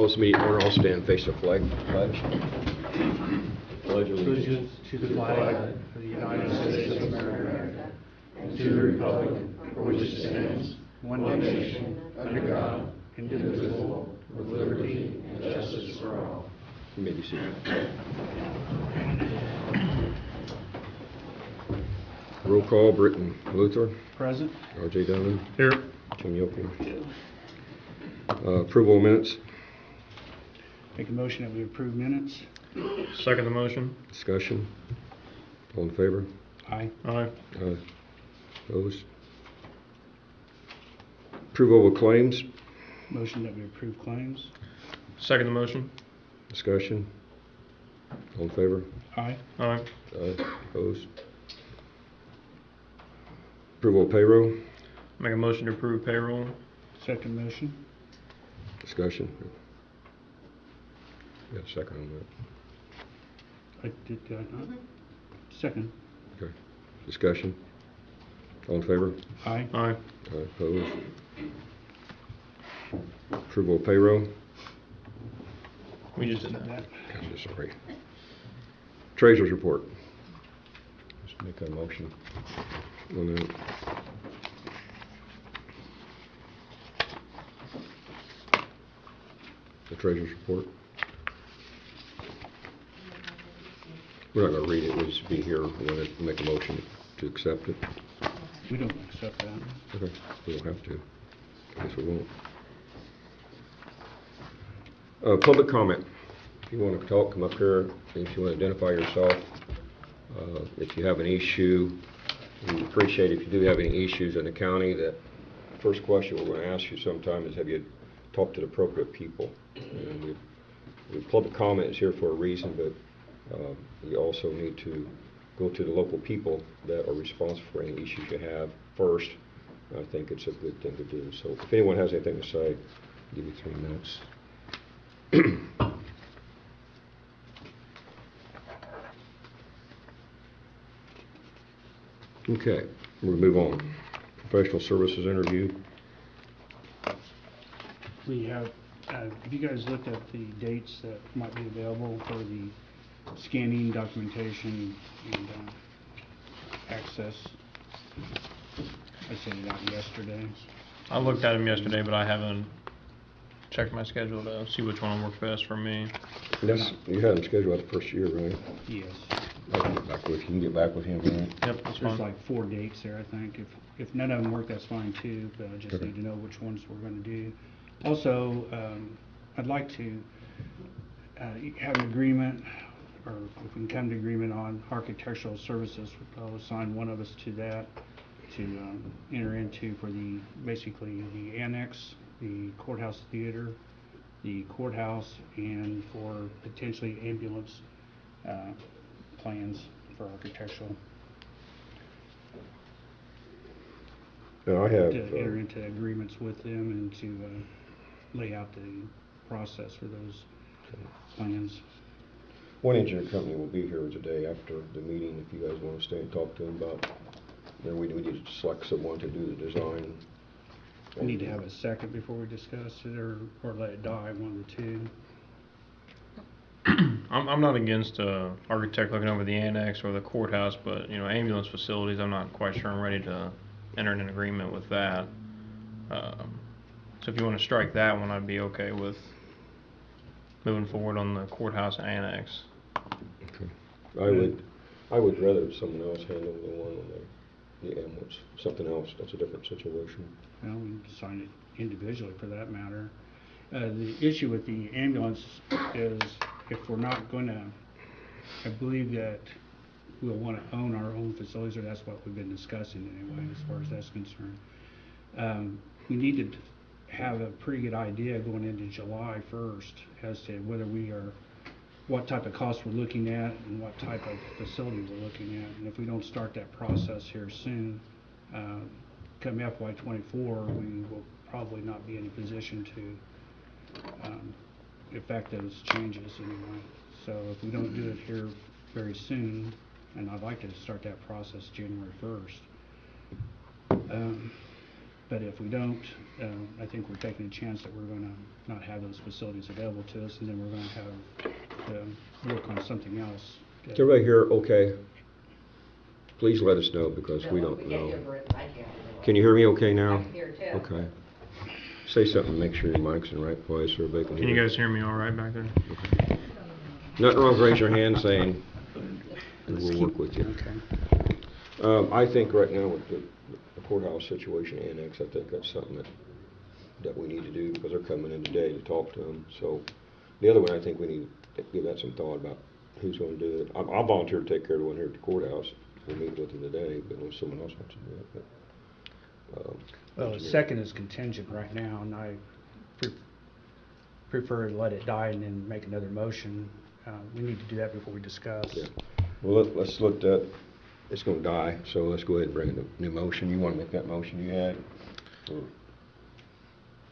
call this meeting order. I'll stand face the flag. Pledge Allegiance to the flag of the United States of America and to the republic for which it stands, one nation, under God, indivisible, with liberty and justice for all. You may be seated. Roll call, Britton Luther. Present. R.J. Donovan. Here. Tim Yokel. Approval of minutes. Make a motion that we approve minutes. Second the motion. Discussion. All in favor? Aye. Aye. Aye. Opposed? Approval of claims. Motion that we approve claims. Second the motion. Discussion. All in favor? Aye. Aye. Aye. Opposed? Approval of payroll. Make a motion to approve payroll. Second motion. Discussion. Yeah, second on that. I did not. Second. Okay. Discussion. All in favor? Aye. Aye. Aye. Opposed? Approval of payroll. We just did that. Gotcha, sorry. Treasurer's report. Just make a motion on that. The treasurer's report. We're not going to read it. We'll just be here. We want to make a motion to accept it. We don't accept that. Okay. We don't have to. I guess we won't. Public comment. If you want to talk, come up here. If you want to identify yourself. If you have an issue, we appreciate if you do have any issues in the county. That first question we're going to ask you sometime is, have you talked to the appropriate people? And public comment is here for a reason, but you also need to go to the local people that are responsible for any issues you have first. I think it's a good thing to do. So if anyone has anything to say, I'll give you 3 minutes. Okay, we'll move on. Professional services interview. We have, have you guys looked at the dates that might be available for the scanning, documentation, and access? I sent it out yesterday. I looked at them yesterday, but I haven't checked my schedule to see which one will work best for me. You had him scheduled out the first year, right? Yes. I can get back with you. You can get back with him, right? Yep, that's There's fine. like 4 dates there, I think. If none of them work, that's fine too, but I just Okay. need to know which ones we're going to do. Also, I'd like to have an agreement, or if we can come to agreement on architectural services. I'll assign one of us to that to enter into for basically the annex, the courthouse theater, the courthouse, and for potentially ambulance plans for architectural. Now I have. To enter into agreements with them and to lay out the process for those plans. One engineer company will be here today after the meeting. If you guys want to stay and talk to them about, then we need to select someone to do the design. We need to have a second before we discuss it, or let it die, one of the two. I'm not against architect looking over the annex or the courthouse, but ambulance facilities, I'm not quite sure I'm ready to enter an agreement with that. So if you want to strike that one, I'd be okay with moving forward on the courthouse annex. Okay. I would rather someone else handle the one on the ambulance. Something else. That's a different situation. Well, we can sign it individually for that matter. The issue with the ambulance is if we're not going to, I believe that we'll want to own our own facilities, or that's what we've been discussing anyway, as far as that's concerned. We need to have a pretty good idea going into July 1st as to what type of costs we're looking at and what type of facility we're looking at. And if we don't start that process here soon, come FY24, we will probably not be in a position to effect those changes anyway. So if we don't do it here very soon, and I'd like to start that process January 1st. But if we don't, I think we're taking a chance that we're gonna not have those facilities available to us, and then we're gonna have to work on something else. Is everybody here okay? Please let us know because we don't know. Can you hear me okay now? I can hear too. Okay. Say something, make sure your mic's in the right place so everybody can hear. Can you guys hear me all right back there? Okay. Nothing wrong with raise your hand saying, and we'll work with you. Okay. I think right now with the courthouse situation annex, I think that's something that we need to do because they're coming in today to talk to them. So the other one, I think we need to give that some thought about who's going to do it. I'll volunteer to take care of the one here at the courthouse. We'll meet with them today, but unless someone else wants to do it. But, Well, the second is contingent right now, and I prefer to let it die and then make another motion. We need to do that before we discuss. yeah. Well, let's look at, it's going to die, so let's go ahead and bring in a new motion. You want to make that motion you had? Or-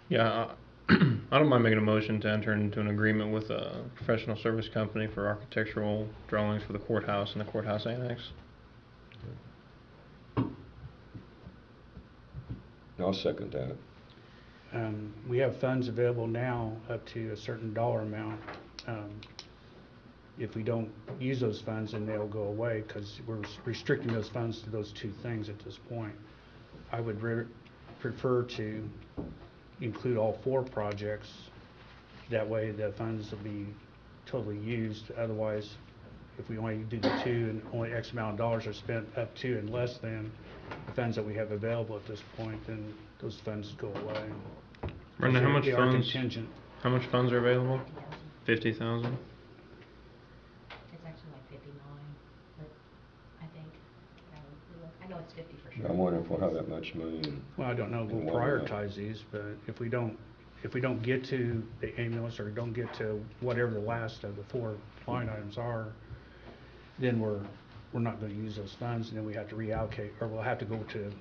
Yeah, I don't mind making a motion to enter into an agreement with a professional service company for architectural drawings for the courthouse and the courthouse annex. I'll second that. We have funds available now up to a certain dollar amount. If we don't use those funds, then they'll go away because we're restricting those funds to those two things at this point. I would prefer to include all 4 projects. That way the funds will be totally used. Otherwise, if we only do the 2 and only X amount of dollars are spent up to and less than the funds that we have available at this point, then those funds go away. Brenda, how much They are funds? contingent. How much funds are available? 50,000. It's actually like 59, but I think, I know it's 50 for sure. I'm wondering if we'll have that much money. And Well, I don't know, And we'll why not? prioritize these, but if we don't get to the ambulance or don't get to whatever the last of the 4 line items are, then we're not gonna use those funds, and then we have to reallocate, or we'll have to go to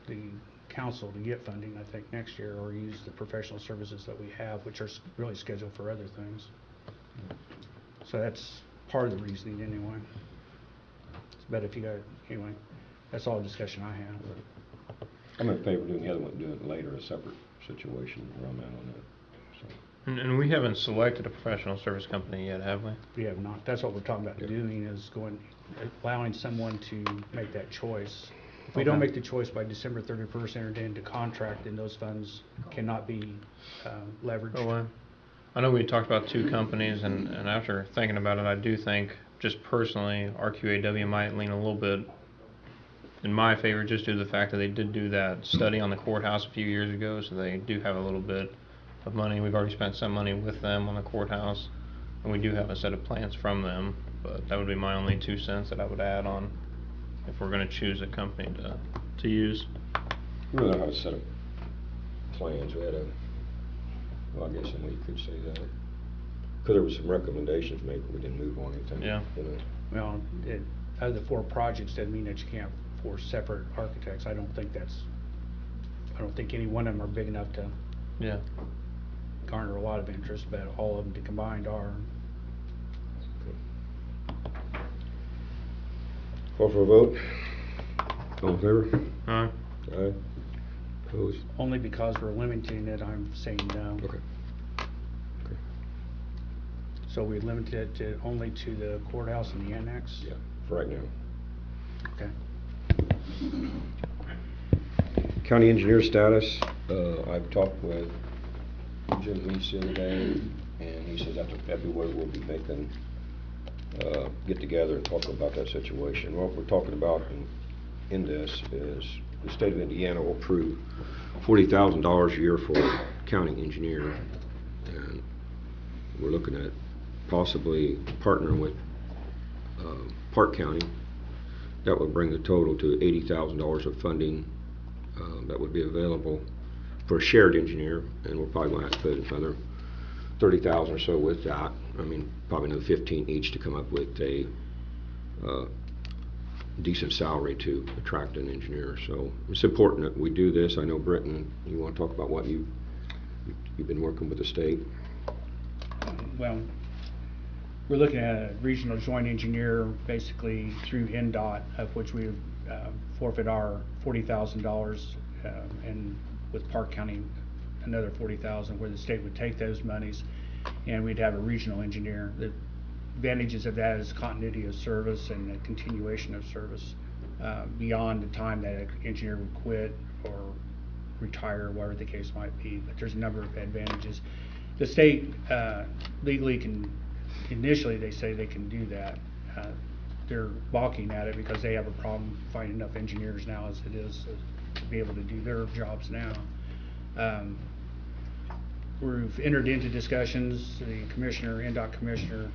the council to get funding, I think, next year, or use the professional services that we have, which are really scheduled for other things. So that's part of the reasoning anyway. But if you got, anyway, that's all the discussion I have. I'm in favor of doing the other one, doing it later, a separate situation where I'm at on that. So. And we haven't selected a professional service company yet, have we? We have not, that's what we're talking about Yeah. doing, is allowing someone to make that choice. If we don't Okay. make the choice by December 31st, entered into contract, then those funds cannot be leveraged. Oh, wow. I know we talked about 2 companies, and after thinking about it, I do think, just personally, RQAW might lean a little bit in my favor, just due to the fact that they did do that study on the courthouse a few years ago, so they do have a little bit of money. We've already spent some money with them on the courthouse, and we do have a set of plans from them, but that would be my only 2 cents that I would add on if we're going to choose a company to use. We really had a set of plans. We had well, I guess somebody could say that. Because there was some recommendations made, but we didn't move on anything. Yeah. You know. Well, out of the 4 projects, doesn't mean that you can't have 4 separate architects. I don't think any one of them are big enough to Yeah. garner a lot of interest, but all of them combined are. Call for a vote. All in favor? Alright. Aye. Opposed? Only because we're limiting it, I'm saying no. Okay. Okay. So we limited it to only to the courthouse and the annex? Yeah, for right now. Okay. County engineer status, I've talked with Jim Leach the other day, and he says after February we'll be making, get together and talk about that situation. What we're talking about in this is the state of Indiana will approve $40,000 a year for a county engineer, and we're looking at possibly partnering with Park County. That would bring the total to $80,000 of funding that would be available for a shared engineer, and we're probably going to have to put another $30,000 or so with that. I mean, probably another 15 each to come up with a decent salary to attract an engineer. So it's important that we do this. I know Britton, you want to talk about what you've been working with the state? Well, we're looking at a regional joint engineer basically through NDOT, of which we forfeit our $40,000 and with Park County, another 40,000, where the state would take those monies and we'd have a regional engineer. The advantages of that is continuity of service and a continuation of service beyond the time that an engineer would quit or retire, whatever the case might be. But there's a number of advantages. The state legally can, initially they say they can do that. They're balking at it because they have a problem finding enough engineers now as it is to be able to do their jobs now. We've entered into discussions. The commissioner, NDOT commissioner,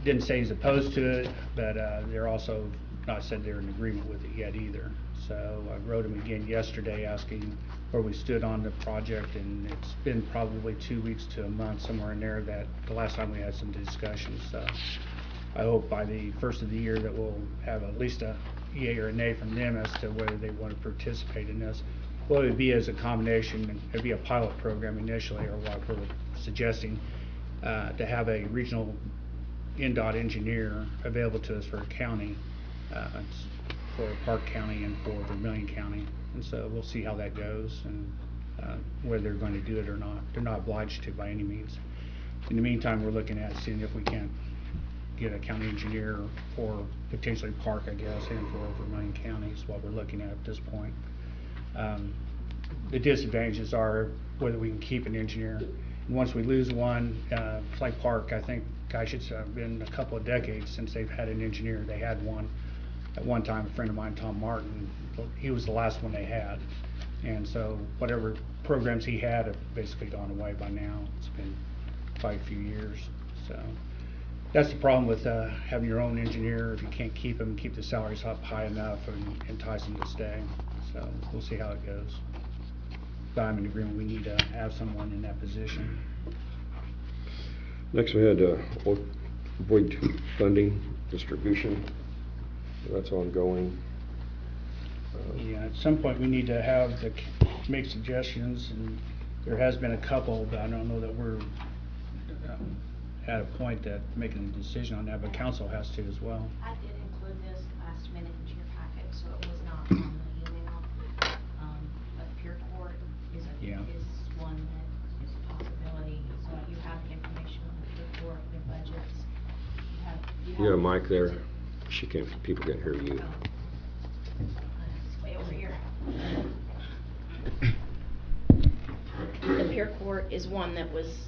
didn't say he's opposed to it, but they're also not said they're in agreement with it yet either. So I wrote him again yesterday asking where we stood on the project, and it's been probably 2 weeks to a month, somewhere in there, that the last time we had some discussions. So I hope by the first of the year that we'll have at least a yay or a nay from them as to whether they want to participate in this. What it would be as a combination, it'd be a pilot program initially, or what we're suggesting, to have a regional NDOT engineer available to us for a county, for Park County and for Vermilion County. And so we'll see how that goes and whether they're going to do it or not. They're not obliged to by any means. In the meantime, we're looking at seeing if we can't get a county engineer for potentially Park, I guess, and for Vermilion County is what we're looking at this point. The disadvantages are whether we can keep an engineer. And once we lose one, it's like Park, I think, gosh, it's been a couple of decades since they've had an engineer. They had one at one time, a friend of mine, Tom Martin, he was the last one they had. And so whatever programs he had have basically gone away by now. It's been quite a few years. So that's the problem with having your own engineer. If you can't keep them, keep the salaries up high enough and entice them to stay. So we'll see how it goes. But I'm in agreement, we need to have someone in that position. Next, we had void funding distribution. That's ongoing. Yeah, at some point we need to have make suggestions, and there has been a couple, but I don't know that we're at a point that making a decision on that, but council has to as well. I did include this last minute into your packet, so it was not on the email. But Pure Court is one that is a possibility. So you have the information on the Pure Court, their budgets. You have a mic there. People can't hear you. It's way over here. The Pure Court is one that was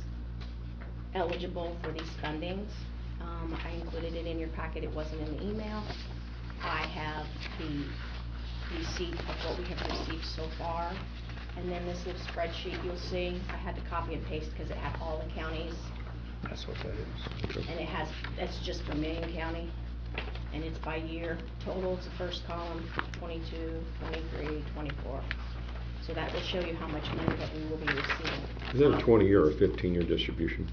eligible for these fundings. I included it in your packet. It wasn't in the email. I have the receipt of what we have received so far. And then this little spreadsheet you'll see, I had to copy and paste because it had all the counties. That's what that is. Okay. And that's just Vermilion County. And it's by year. Total is the first column, 22, 23, 24. So that will show you how much money that we will be receiving. Is that a 20-year or 15-year distribution?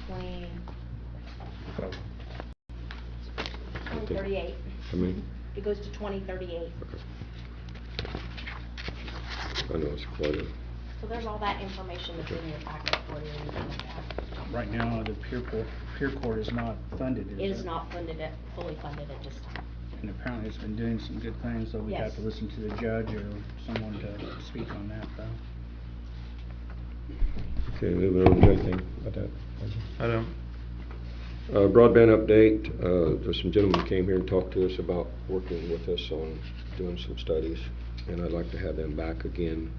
2038. I mean, It goes to 2038. okay. I know it's quite a. So there's all that information that's in your packet for you. to look at. Right now, the Pure Court is not funded, is it? It is not fully funded at this time. And apparently it's been doing some good things, so we'd have Yes. to listen to the judge or someone to speak on that, though. Okay, moving on to anything about that. I don't. Broadband update. There's some gentlemen who came here and talked to us about working with us on doing some studies, and I'd like to have them back again,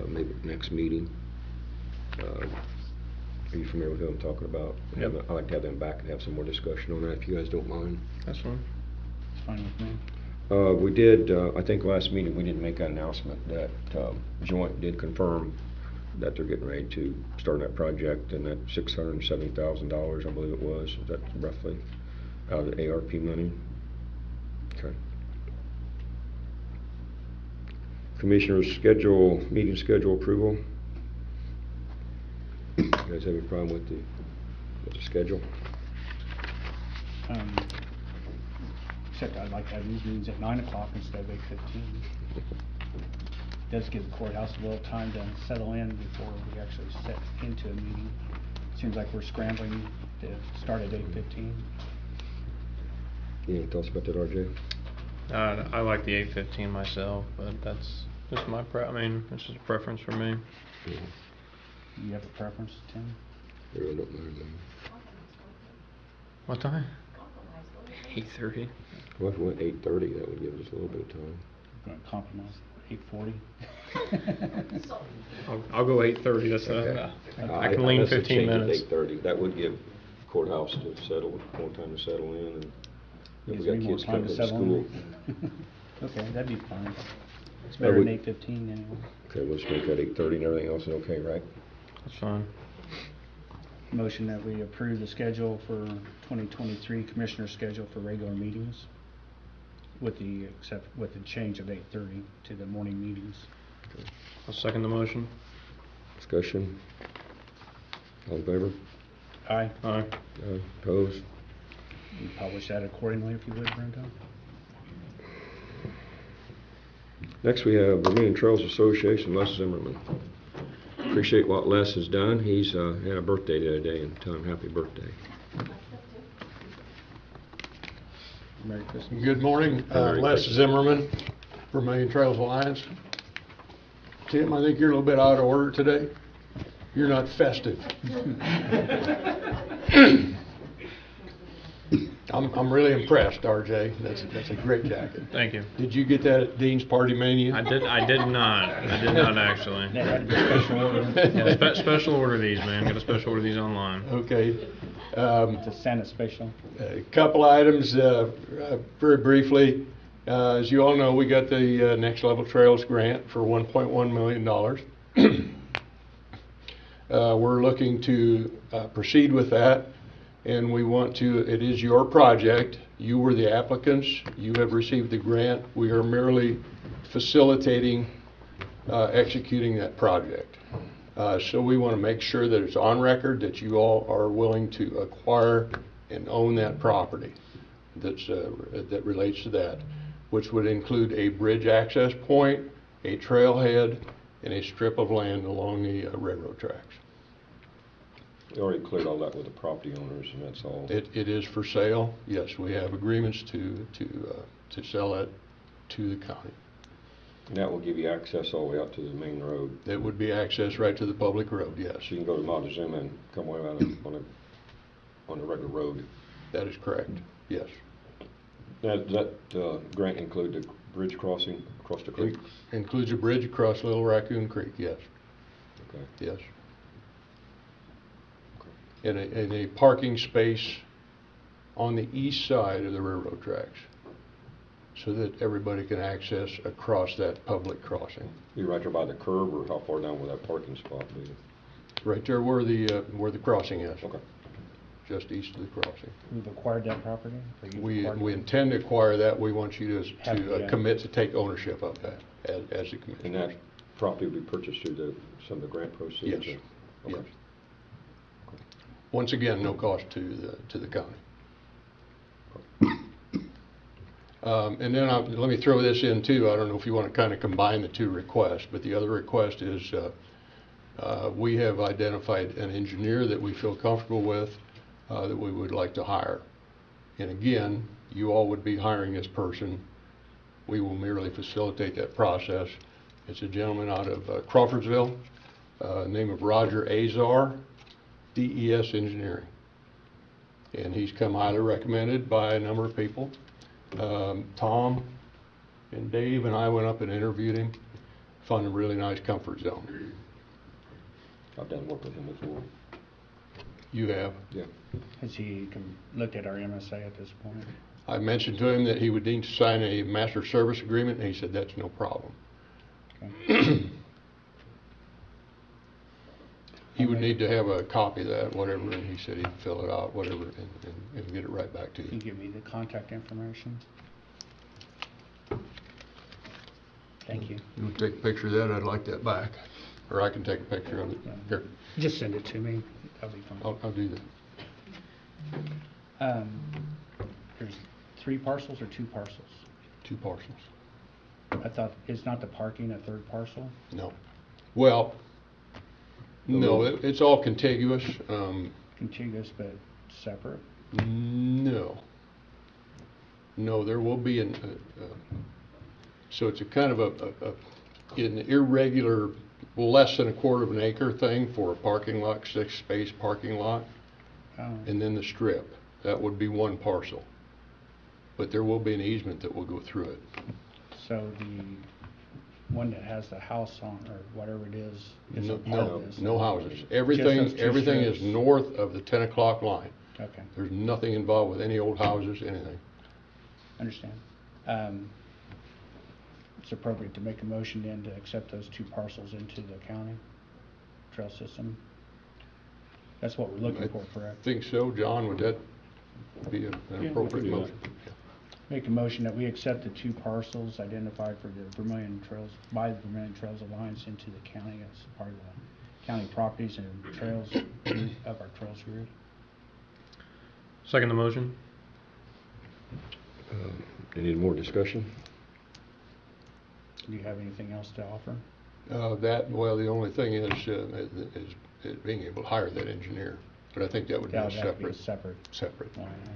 maybe next meeting. Are you familiar with who I'm talking about? Yep. I'd like to have them back and have some more discussion on that, if you guys don't mind. That's fine. It's fine with me. We did, I think last meeting, we didn't make an announcement that Joint did confirm that they're getting ready to start that project, and that $670,000, I believe it was, is that roughly out of the ARP money? Okay. Commissioners meeting schedule approval. You guys have any problem with the schedule? Except I'd like to have these meetings at 9 o'clock instead of 8:15. Does give the courthouse a little time to settle in before we actually set into a meeting. Seems like we're scrambling to start at 8:15. You want to tell us about that, RJ? I like the 8:15 myself, but that's This is my I mean, this is a preference for me. You have a preference, Tim? It really don't matter to me. What time? 8:30. Well, if we went 8:30, that would give us a little bit of time. We're gonna compromise, 8:40? I'll go 8:30. That's Okay. I can lean let's 15 change it to minutes. 8:30. That would give courthouse to settle, more time to settle in, and if Gives we got me more kids time coming to from settle school. in. Okay, that'd be fine. It's I better than would- 8:15 anyway. Okay, we'll just make that 8:30 and everything else is okay, right? That's fine. Motion that we approve the schedule for 2023 commissioner schedule for regular meetings with the change of 8:30 to the morning meetings. I'll second the motion. Discussion? All in favor? Aye. Aye. Opposed? You publish that accordingly if you would, Brenda. Next, we have Vermillion Trails Association, Les Zimmerman. Appreciate what Les has done. He's had a birthday the other day, and tell him happy birthday. Merry Christmas. Good morning, Merry Les Christmas. Zimmerman, Vermillion Trails Alliance. Tim, I think you're a little bit out of order today. You're not festive. I'm really impressed, RJ. That's a great jacket. Thank you. Did you get that at Dean's Party Mania? I did not actually. That had to be a special order. Yeah, special order these, man. Got a special order these online. Okay. It's a Santa special. A couple items, very briefly. As you all know, we got the Next Level Trails grant for $1.1 million. We're looking to proceed with that, and we want to, it is your project. You were the applicants. You have received the grant. We are merely facilitating executing that project. So we want to make sure that it's on record that you all are willing to acquire and own that property that relates to that, which would include a bridge access point, a trailhead, and a strip of land along the railroad tracks. We already cleared all that with the property owners, and that's all. It is for sale. Yes, we have agreements to sell it to the county. And that will give you access all the way out to the main road. That would be access right to the public road, yes. So you can go to Montezuma and come away on the regular road. That is correct, yes. Does that grant include the bridge crossing across the creek? Includes a bridge across Little Raccoon Creek, yes, Okay. yes. And a parking space on the east side of the railroad tracks, so that everybody can access across that public crossing. You right there by the curb, or how far down will that parking spot be? Right there where the crossing is, Okay. just east of the crossing. We've acquired that property? Or you've We acquired it? intend to acquire that. We want you Have to the, commit to take ownership of that as the And commission. that property will be purchased through some of the grant proceeds? Yes, or- yes. Okay. Once again, no cost to the county. And then let me throw this in too. I don't know if you want to kind of combine the two requests, but the other request is we have identified an engineer that we feel comfortable with that we would like to hire. And again, you all would be hiring this person. We will merely facilitate that process. It's a gentleman out of Crawfordsville, name of Roger Azar, DES Engineering. And he's come highly recommended by a number of people. Tom and Dave and I went up and interviewed him. Found a really nice comfort zone. I've done work with him before. You have. Yeah. Has he looked at our MSA at this point? I mentioned to him that he would need to sign a master service agreement, and he said that's no problem. Okay. He would need to have a copy of that, whatever, and he said he'd fill it out, whatever, and get it right back to Can you you. give me the contact information? Thank you. You want to take a picture of that? I'd like that back. Or I can take a picture of it. Here, Just send it to me. That'll be fine. I'll do that. There's 3 parcels or 2 parcels? 2 parcels. I thought, is not the parking a 3rd parcel? No. Well, no, it's all contiguous. Contiguous but separate? No. No, there will be so it's a kind of an irregular, less than a quarter of an acre thing for a parking lot, 6-space parking lot, and then the strip. That would be one parcel. But there will be an easement that will go through it. So the one that has the house on, or whatever it is a part No, of this? no houses. Just Everything, those two everything is strips? north of the 10 o'clock line. Okay, There's nothing involved with any old houses, anything. understand. It's appropriate to make a motion then to accept those two parcels into the county trail system? That's what we're looking for, I correct? think so. John, would that be an Yeah, we appropriate can do motion? Make a motion that we accept the two parcels identified for the Vermillion Trails, by the Vermillion Trails Alliance into the county as part of the county properties and trails of our trails group. Second the motion? Any more discussion? Do you have anything else to offer? Well, the only thing is being able to hire that engineer. But I think that would be Yeah, a that'd be a separate. separate line item.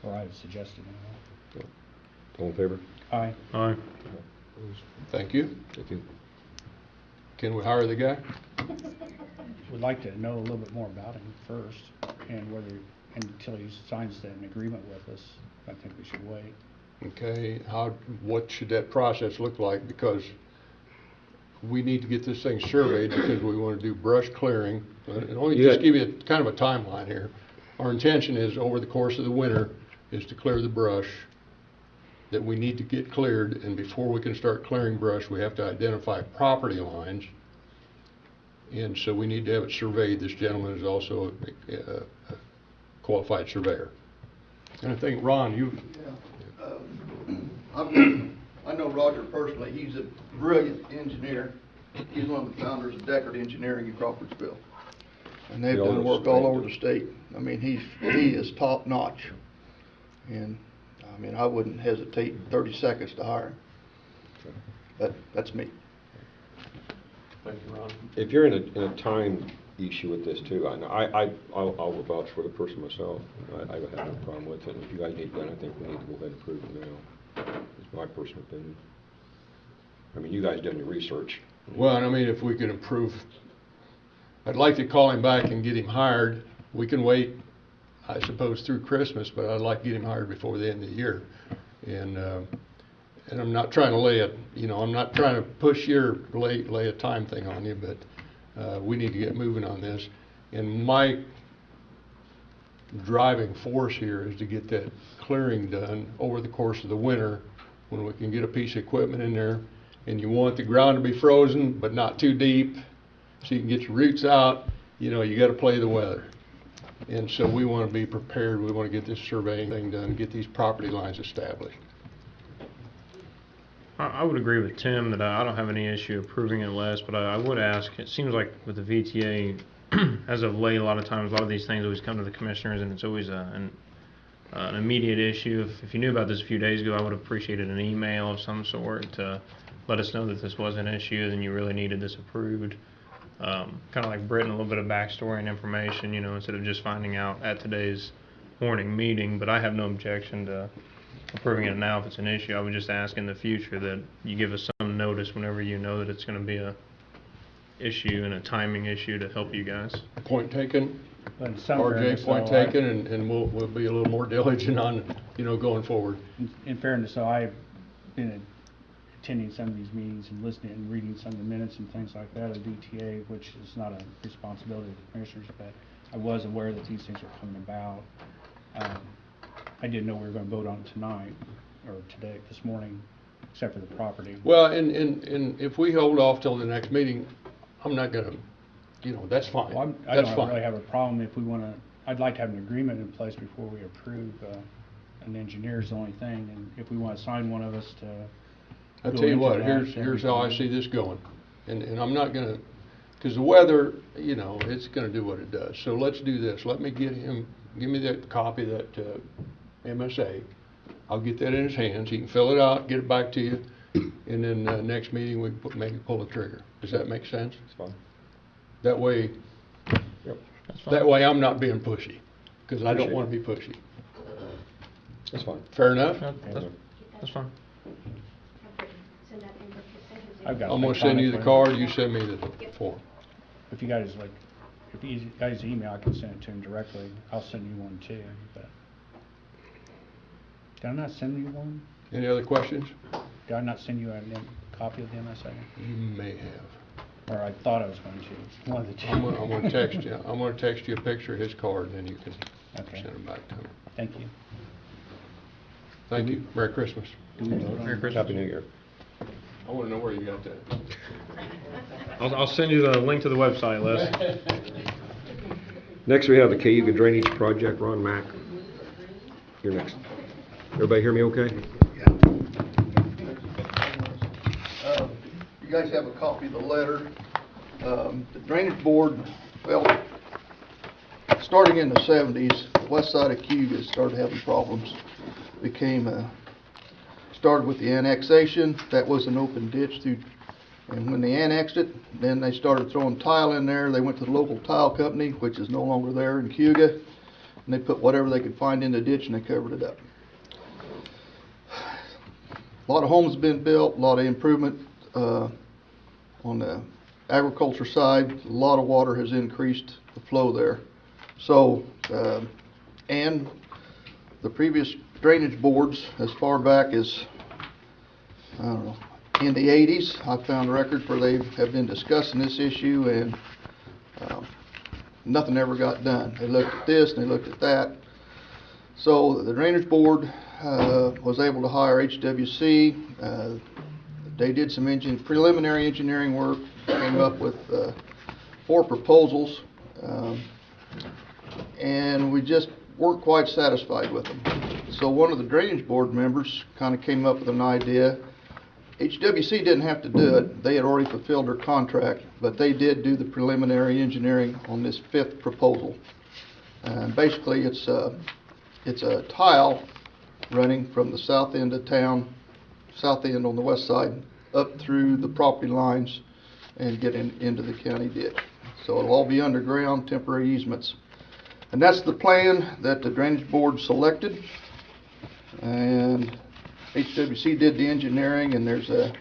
Or I would suggest it anyway. All in favor? Aye. Aye. Thank you. Thank you. Can we hire the guy? Would like to know a little bit more about him first, and whether, until he signs an agreement with us, I think we should wait. Okay, what should that process look like? Because we need to get this thing surveyed because we want to do brush clearing. And let me Yeah. just give you kind of a timeline here. Our intention is over the course of the winter is to clear the brush that we need to get cleared, and before we can start clearing brush, we have to identify property lines. And so we need to have it surveyed. This gentleman is also a qualified surveyor. And I think, Ron, you, I know Roger personally. He's a brilliant engineer. He's one of the founders of Deckard Engineering in Crawfordsville. And they've We all done know work all Spain. over the state. I mean, he is top notch. And, I mean, I wouldn't hesitate 30 seconds to hire him. But that's me. thank you, Ron. If you're in a time issue with this too, I'll vouch for the person myself. I would have no problem with it. If you guys need it done, I think we need to go ahead and approve it now. It's my personal opinion. I mean, you guys done your research. Well, and I mean, if we can improve, I'd like to call him back and get him hired. We can wait, I suppose, through Christmas, but I'd like to get him hired before the end of the year. And I'm not trying to I'm not trying to push lay a time thing on you, but we need to get moving on this. And my driving force here is to get that clearing done over the course of the winter, when we can get a piece of equipment in there, and you want the ground to be frozen but not too deep so you can get your roots out. You got to play the weather. And so we want to be prepared. We want to get this surveying thing done, get these property lines established. I would agree with Tim that I don't have any issue approving it less, but I would ask, it seems like with the VTA, as of late, a lot of times, a lot of these things always come to the commissioners, and it's always an immediate issue. If you knew about this a few days ago, I would have appreciated an email of some sort to let us know that this was an issue and you really needed this approved. Kind of like Britton, a little bit of backstory and information, instead of just finding out at today's morning meeting. But I have no objection to approving it now if it's an issue. I would just ask in the future that you give us some notice whenever you know that it's going to be a issue and a timing issue to help you guys. Point taken. But in some fairness, RJ, point though, I- taken, and we'll be a little more diligent on, going forward. In fairness, though, I've been attending some of these meetings and listening and reading some of the minutes and things like that of DTA, which is not a responsibility of the commissioners, but I was aware that these things are coming about. I didn't know we were going to vote on it tonight, or today, this morning, except for the property. Well, and if we hold off till the next meeting, I'm not gonna, that's fine. Well, I That's don't fine. really have a problem if we want to, I'd like to have an agreement in place before we approve an engineer is the only thing, and if we want to sign one of us to I'll go tell you into what, that, here's then we how I can. see this going. And I'm not gonna, because the weather, it's gonna do what it does. So let's do this. Let me give me that copy of that MSA. I'll get that in his hands. He can fill it out, get it back to you, and then next meeting we can maybe pull the trigger. Does that make sense? It's fine. That way, Yep, That's fine. that way I'm not being pushy, because I don't Appreciate want to be pushy. that's fine. Fair enough? That's fine. Send that in, send his I've got I'm gonna send you the electronic card, you send me the form. If you guys like, if you guys email, I can send it to him directly. I'll send you one too, but. Did I not send you one? Any other questions? Did I not send you a copy of the MSA? You may have. Or I thought I was going to, one of the two. I'm gonna text you, I'm gonna text you a picture of his card, and then you can Okay. send it back to him. Thank you. Thank you, Merry Christmas. Do we vote on Merry it? Christmas. Happy New Year. I wanna know where you got that. I'll send you the link to the website, Les. Next, we have the Cayuga Drainage Project. Ron Mack, you're next. Everybody hear me okay? You guys have a copy of the letter. The Drainage Board felt, starting in the 70s, the west side of Cayuga started having problems. Started with the annexation, that was an open ditch through, and when they annexed it, then they started throwing tile in there. They went to the local tile company, which is no longer there in Cayuga, and they put whatever they could find in the ditch and they covered it up. A lot of homes have been built, a lot of improvement on the agriculture side. A lot of water has increased the flow there. So, and the previous drainage boards, as far back as, I don't know, in the 80s, I found records where they have been discussing this issue, and nothing ever got done. They looked at this and they looked at that. So the drainage board was able to hire HWC. They did some preliminary engineering work, came up with 4 proposals, and we just weren't quite satisfied with them. So one of the drainage board members kind of came up with an idea. HWC didn't have to do it. They had already fulfilled their contract, but they did do the preliminary engineering on this 5th proposal. And basically, it's a tile running from the south end of town, south end on the west side, up through the property lines and get into the county ditch. So it'll all be underground, temporary easements. And that's the plan that the drainage board selected. And HWC did the engineering, and there's a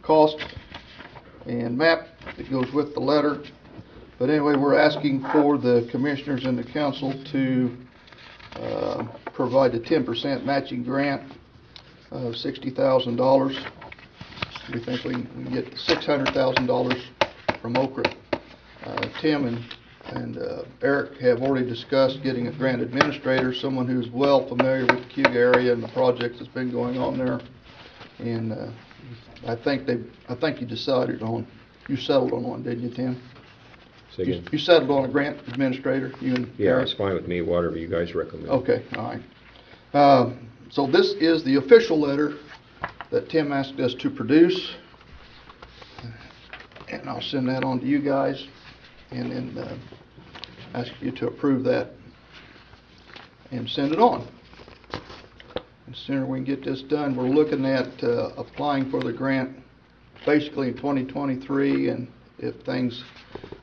cost and map that goes with the letter. But anyway, we're asking for the commissioners and the council to provide a 10% matching grant of $60,000. We think we can get $600,000 from Okra. Tim and Eric have already discussed getting a grant administrator, someone who's well familiar with the Cayuga area and the projects that's been going on there. And I think you settled on one, didn't you, Tim? Say again? You settled on a grant administrator, you and Yeah, Eric? it's fine with me, whatever you guys recommend. Okay, all right. So this is the official letter that Tim asked us to produce. And I'll send that on to you guys and then ask you to approve that and send it on. The sooner we can get this done, we're looking at applying for the grant basically in 2023, and if things,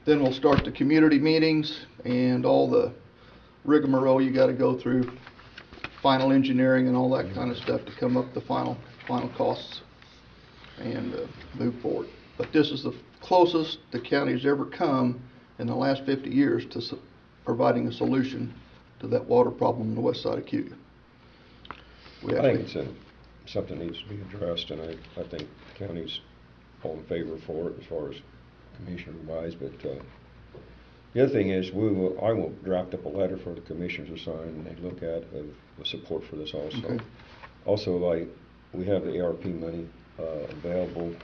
then we'll start the community meetings and all the rigmarole you got to go through, final engineering and all that kind of stuff to come up the final costs and move forward. But this is the closest the county's ever come in the last 50 years to providing a solution to that water problem on the west side of Cayuga. I think it's something needs to be addressed, and I think the county's all in favor for it as far as commissioner wise. But the other thing is, I will draft up a letter for the commissioners to sign and they look at the support for this also. Okay. Also, we have the ARP money available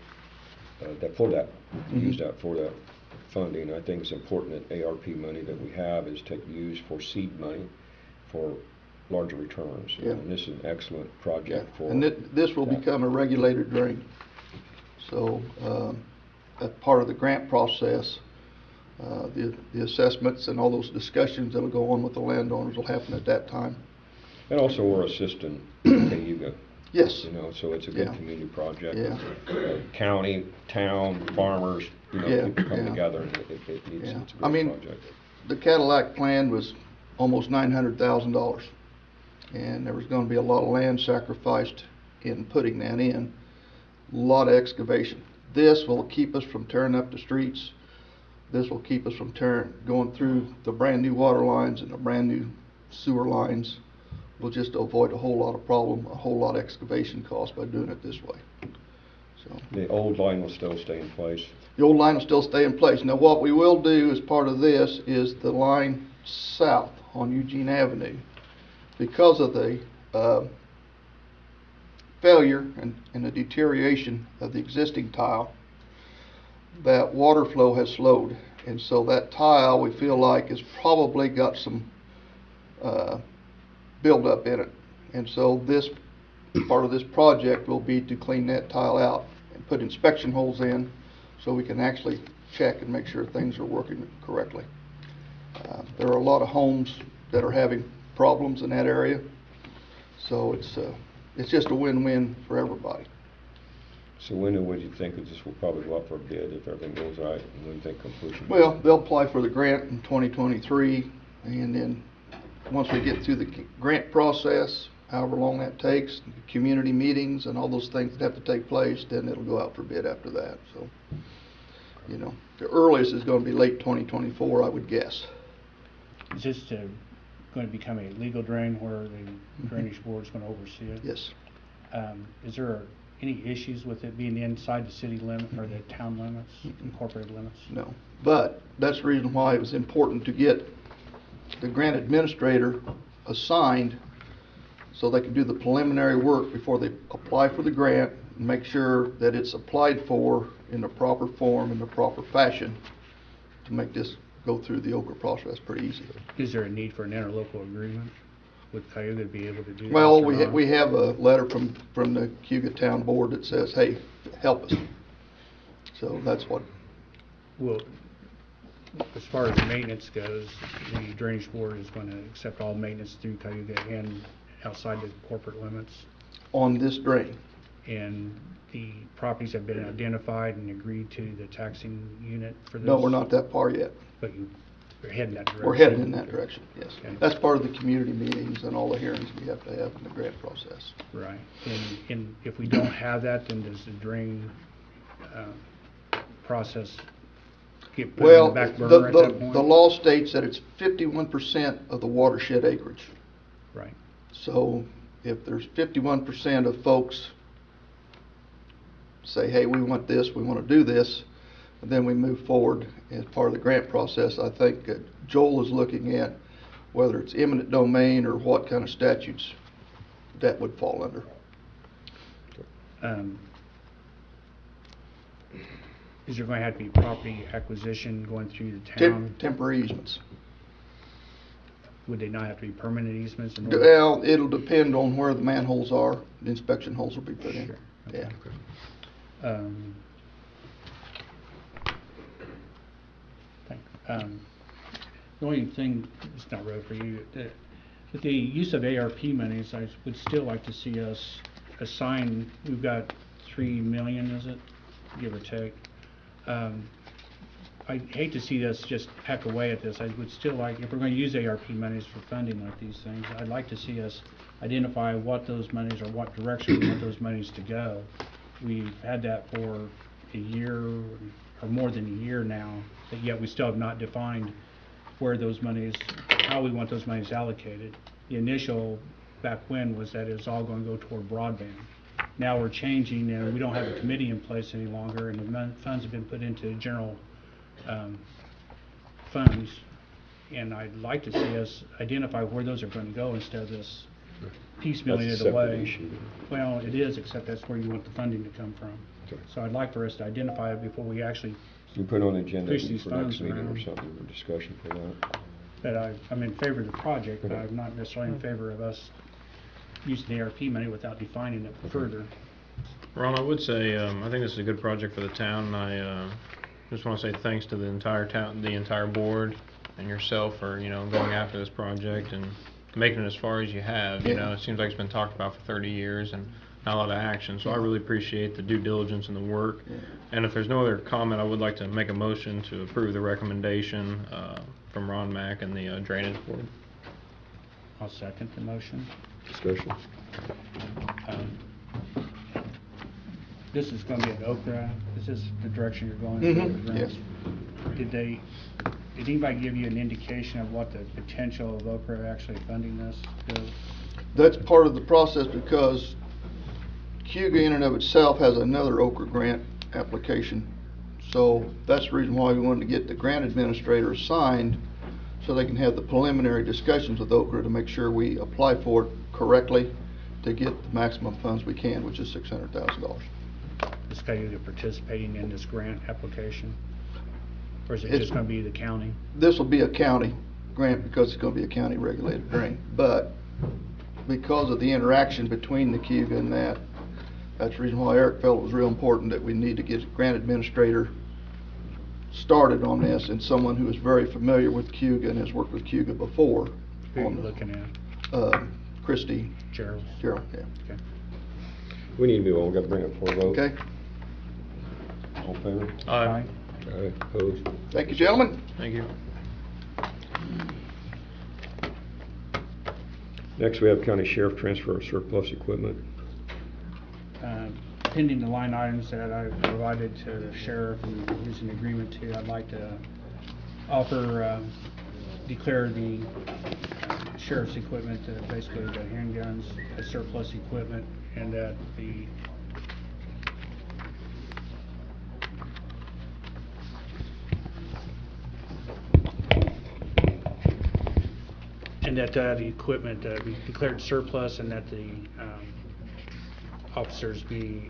use that for that funding. I think it's important that ARP money that we have is used for seed money for larger returns. Yeah. And this is an excellent project for. And this will become a regulated drain. So that part of the grant process, the assessments and all those discussions that'll go on with the landowners will happen at that time. And also we're assisting Cayuga. Yes. You know, so it's a good Yeah. community project. Yeah. County, town, farmers, Yeah, people come yeah. together and it's Yeah. a I great mean, project. the Cadillac plan was almost $900,000, and there was going to be a lot of land sacrificed in putting that in. A lot of excavation, This will keep us from tearing up the streets. This will keep us from going through the brand new water lines and the brand new sewer lines. We'll just avoid a whole lot of problem, a whole lot of excavation costs by doing it this way. So The old line will still stay in place. the old line will still stay in place. Now, what we will do as part of this is the line south on Eugene Avenue. Because of the failure and the deterioration of the existing tile, that water flow has slowed. And so that tile, we feel like, has probably got some buildup in it. And so this, part of this project will be to clean that tile out and put inspection holes in so we can actually check and make sure things are working correctly. There are a lot of homes that are having problems in that area, so it's just a win-win for everybody. So when would you think that this will probably go up for a bid if everything goes right? And when do you think completion? Well, they'll apply for the grant in 2023, and then once we get through the grant process, however long that takes, community meetings and all those things that have to take place, then it'll go out for bid after that. So, you know, the earliest is going to be late 2024, I would guess. Is this going to become a legal drain where the drainage board is going to oversee it? Yes. Is there any issues with it being inside the city limit or the town limits, incorporated limits? No. But that's the reason why it was important to get the grant administrator assigned so they can do the preliminary work before they apply for the grant and make sure that it's applied for in the proper form, in the proper fashion, to make this go through the Okra process pretty easy. Is there a need for an interlocal agreement with Cayuga to be able to do this? Well, or not? we have a letter from the Cayuga Town Board that says, hey, help us. So that's what, Well, as far as maintenance goes, the drainage board is going to accept all maintenance through Cayuga and outside the corporate limits. on this drain. And the properties have been identified and agreed to the taxing unit for this? No, we're not that far yet. But you're heading that direction? We're heading in that direction, yes. Okay. That's part of the community meetings and all the hearings we have to have in the grant process. Right. And if we don't have that, then does the drain process get put on Well, the back burner at that point? the law states that it's 51% of the watershed acreage. Right. So if there's 51% of folks say, hey, we want this, we want to do this, and then we move forward as part of the grant process, I think Joel is looking at whether it's eminent domain or what kind of statutes that would fall under. Is there going to have to be property acquisition going through the town? Temporary easements. Would they not have to be permanent easements? In order? Well, it'll depend on where the manholes are. The inspection holes will be put in. Sure. Yeah. The only thing, it's not really for you, with the use of ARP monies, I would still like to see us assign, we've got 3 million, is it, give or take. I'd hate to see us just peck away at this. I would still like, if we're going to use ARP monies for funding like these things, I'd like to see us identify what those monies or what direction we want those monies to go. We've had that for a year or more than a year now, but yet we still have not defined where those monies, how we want those monies allocated. The initial back when was that it was all going to go toward broadband. Now we're changing and we don't have a committee in place any longer, and the funds have been put into general funds, and I'd like to see us identify where those are going to go instead of this piecemealing That's it a separate away. issue. Well, it is, except that's where you want the funding to come from. Okay. So I'd like for us to identify it before we actually, You put on the agenda Push these for next funds meeting or around. something, or discussion for that. that I'm in favor of the project, but Okay. I'm not necessarily in favor of us using the ARP money without defining it further. Ron, I would say, I think this is a good project for the town, and I just want to say thanks to the entire town, the entire board, and yourself for, going after this project and making it as far as you have. Yeah. It seems like it's been talked about for 30 years and not a lot of action, so I really appreciate the due diligence and the work. Yeah. And if there's no other comment, I would like to make a motion to approve the recommendation from Ron Mack and the Drainage Board. I'll second the motion. Discussion? Um, this is gonna be at Okra, is this the direction you're going? Mhm, Okra yes. Grants? Did anybody give you an indication of what the potential of Okra actually funding this is? That's part of the process because Cuga in and of itself has another Okra grant application. So that's the reason why we wanted to get the grant administrator assigned, so they can have the preliminary discussions with Okra to make sure we apply for it correctly to get the maximum funds we can, which is $600,000. This guy either participating in this grant application? Or is it It's- just gonna be the county? This will be a county grant because it's gonna be a county regulated grant, but because of the interaction between the Cuga and that's the reason why Eric felt it was real important that we need to get a grant administrator started on this, and someone who is very familiar with Cuga and has worked with Cuga before. Who are on you the- looking at? Christie Gerald? Gerald, yeah. Okay. We need to move on, we've got to bring it for a vote. Okay, All in favor? Aye. Aye, opposed? thank you, gentlemen. Thank you. Next, we have county sheriff transfer of surplus equipment. Pending the line items that I provided to the sheriff and he's in agreement to, I'd like to offer, declare the sheriff's equipment, basically the handguns, as surplus equipment, and that that equipment be declared surplus, and that the officers be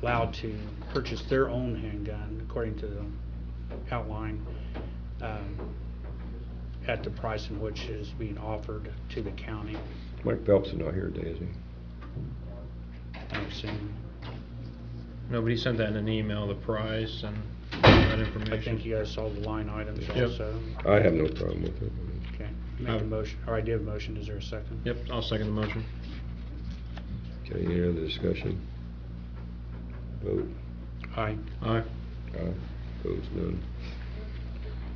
allowed to purchase their own handgun according to the outline at the price in which is being offered to the county. Mike Phelps is not here today, is he? I assume. No, but he sent that in an email, the price and that information. I think you guys saw the line items Yep. also. I have no problem with it. Okay, make a motion, or I did have a motion, is there a second? Yep, I'll second the motion. Okay, any other discussion? Vote. Aye. Aye. Aye, opposed, none.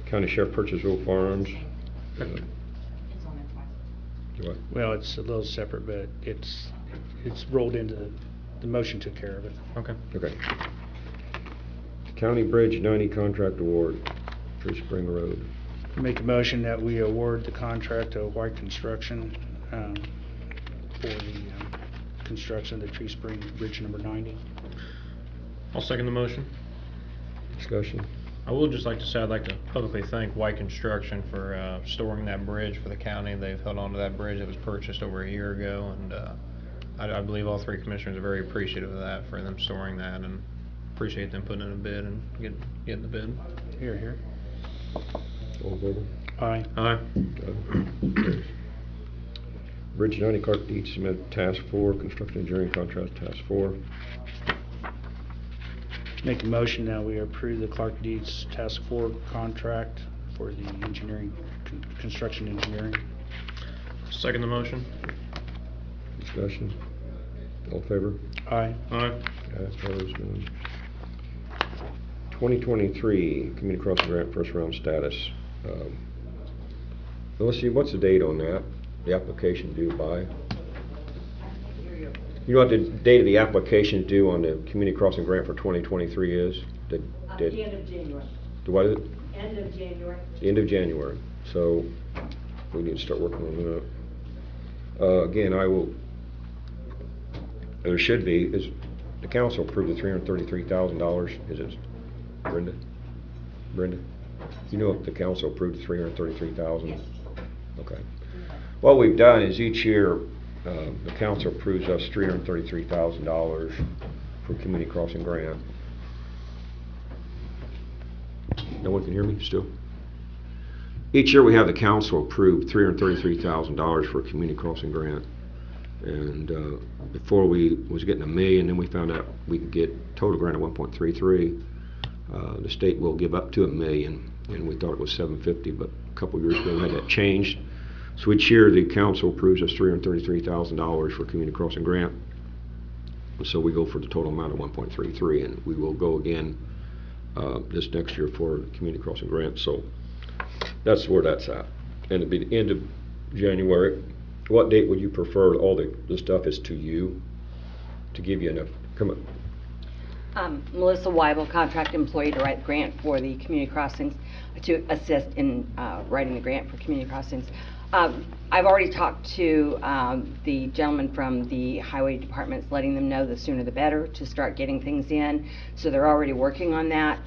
County sheriff purchasable firearms. It's on there twice. What? Well, it's a little separate, but it's rolled into, the motion took care of it. Okay. Okay. County Bridge 90 contract award, Tree Spring Road. Make a motion that we award the contract to White Construction for the construction of the Tree Spring Bridge number 90. I'll second the motion. Discussion. I would just like to say I'd like to publicly thank White Construction for storing that bridge for the county. They've held on to that bridge that was purchased over a year ago, and I believe all three commissioners are very appreciative of that, for them storing that, and appreciate them putting in a bid and getting the bid. Here, here. All in favor? Aye. Aye. Aye. Bridge 90 Clark Deed Submit Task 4, Construction Engineering Contract Task 4. Make a motion that we approve the Clark Deeds Task 4 contract for the engineering, construction engineering. Second the motion. Discussion. All in favor? Aye. Aye. Aye, opposed, none. 2023 Community Crossing Grant First Round Status. Melissa, what's the date on that? The application due by? You know what the date of the application due on the Community Crossing Grant for 2023 is? The end of January. What is it? End of January. The end of January. So we need to start working on that. Again, there should be, is the council approved the $333,000? Is it Brenda? Brenda? You know if the council approved the $333,000? Yes. Okay. What we've done is each year, the council approves us $333,000 for Community Crossing Grant. No one can hear me still? Each year we have the council approve $333,000 for a Community Crossing Grant. And before we was getting $1 million, then we found out we could get total grant of 1.33. The state will give up to $1 million, and we thought it was $750, but a couple years ago we had that changed. So each year the council approves us $333,000 for Community Crossing Grant. So we go for the total amount of 1.33, and we will go again this next year for the Community Crossing Grant. So that's where that's at. And it'll be the end of January. What date would you prefer all the stuff is to you, to give you enough? Melissa Weibel, contract employee, to write the grant for the community crossings, to assist in writing the grant for community crossings. I've already talked to the gentleman from the highway departments, letting them know the sooner the better to start getting things in, so they're already working on that.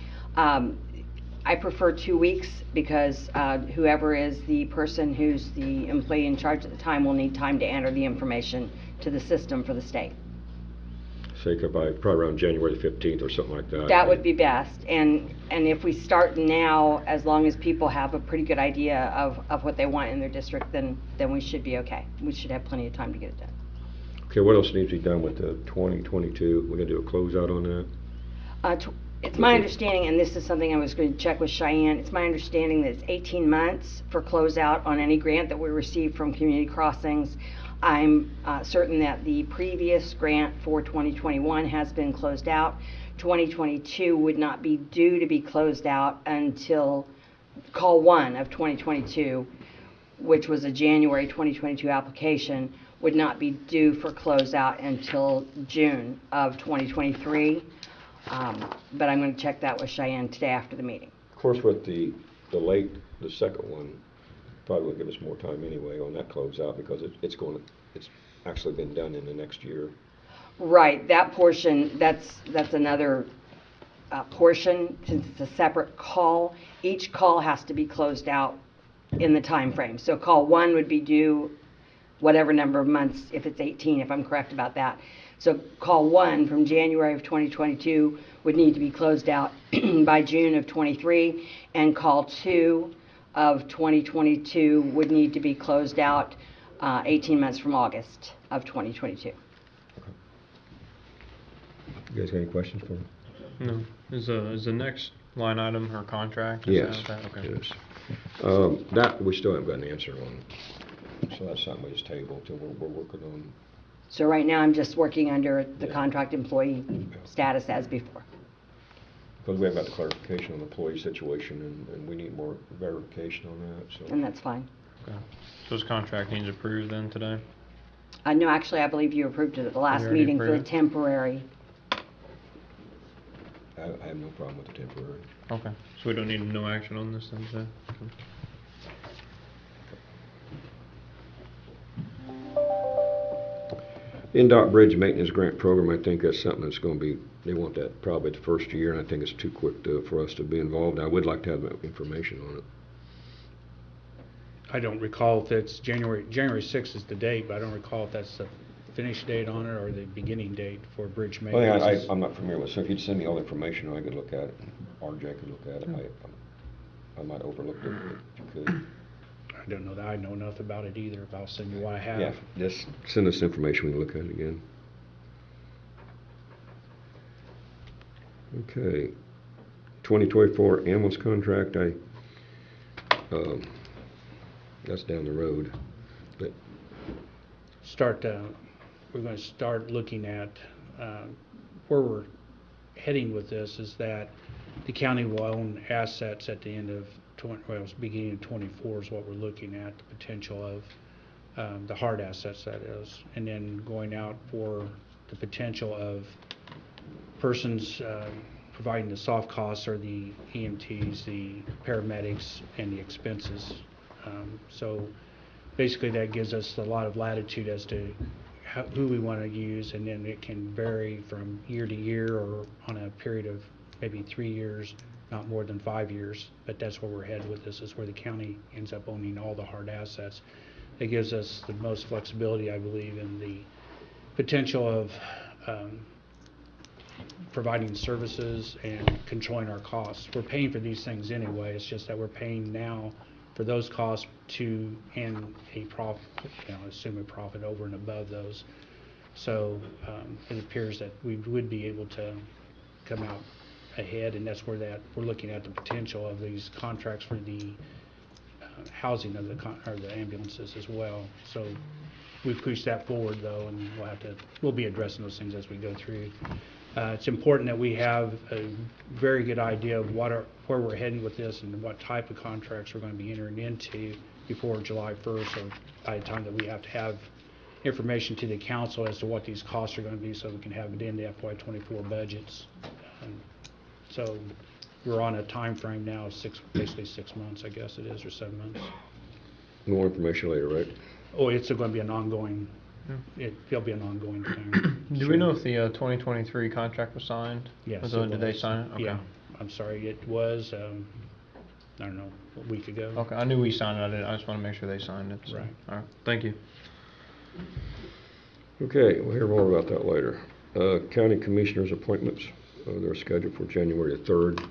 I prefer 2 weeks because whoever is the person who's the employee in charge at the time will need time to enter the information to the system for the state. Say probably around January 15th or something like that. That would be best, and if we start now, as long as people have a pretty good idea of what they want in their district, then we should be okay. We should have plenty of time to get it done. Okay, what else needs to be done with the 2022? We're gonna do a closeout on that? It's my understanding, and this is something I was going to check with Cheyenne, it's my understanding that it's 18 months for closeout on any grant that we receive from Community Crossings. I'm certain that the previous grant for 2021 has been closed out. 2022 would not be due to be closed out until call 1 of 2022, which was a January 2022 application, would not be due for closeout until June of 2023. But I'm going to check that with Cheyenne today after the meeting. Of course, with the second one, probably will give us more time anyway on that closeout because it's actually been done in the next year. Right, that portion, that's another portion, since it's a separate call. Each call has to be closed out in the time frame. So call 1 would be due whatever number of months, if it's 18, if I'm correct about that. So call 1 from January of 2022 would need to be closed out by June of 23, and call 2 of 2022 would need to be closed out 18 months from August of 2022. Okay. You guys got any questions for me? No. Is the next line item her contract? Yes. Okay. Yes. That we still haven't got an answer on. So that's something we just tabled till we're working on. So right now I'm just working under the Yeah. contract employee status as before. Because we haven't got the clarification on the employee situation, and we need more verification on that, so. And that's fine. Okay. So this contract needs approved then today? No, actually, I believe you approved it at the last already meeting for the approved it? temporary. I have no problem with the temporary. Okay. So we don't need no action on this then today? Okay. NDOT Bridge Maintenance Grant Program, I think that's something that's gonna be, they want that probably the first year, and I think it's too quick for us to be involved. I would like to have that information on it. I don't recall if it's January 6th is the date, but I don't recall if that's the finish date on it or the beginning date for bridge Well, maintenance. I'm not familiar with it, so if you'd send me all the information, I could look at it, RJ could look at it. I might overlook it if you could. I don't know that I know enough about it either, but I'll send you what I have. Yeah, just send us information, we can look at it again. Okay. 2024 ambulance contract, that's down the road, but We're going to start looking at where we're heading with this is that the county will own assets at the end of beginning of 24 is what we're looking at, the potential of the hard assets, that is, and then going out for the potential of persons providing the soft costs or the EMTs, the paramedics, and the expenses. So basically that gives us a lot of latitude as to who we want to use, and then it can vary from year to year or on a period of maybe 3 years, not more than 5 years. But that's where we're headed with this, is where the county ends up owning all the hard assets. It gives us the most flexibility, I believe, in the potential of providing services and controlling our costs. We're paying for these things anyway, it's just that we're paying now for those costs and a profit, assume a profit over and above those. So it appears that we would be able to come out ahead, and that's where we're looking at the potential of these contracts for the housing of the ambulances as well. So we've pushed that forward though, and we'll be addressing those things as we go through. It's important that we have a very good idea of where we're heading with this and what type of contracts we're going to be entering into before July 1st, or by the time that we have to have information to the council as to what these costs are gonna be, so we can have it in the FY '24 budgets. And so, we're on a time frame now of basically 6 months, I guess it is, or 7 months. More information later, right? Oh, it's gonna be an ongoing, it'll be an ongoing thing. Do we know if the 2023 contract was signed? Yes, Did it they was. sign it? Okay. Yeah, I'm sorry, it was, I don't know, a week ago. Okay, I knew we signed it. I just want to make sure they signed it. So. Right. All right. Thank you. Okay, we'll hear more about that later. County Commissioners' appointments, they're scheduled for January the 3rd.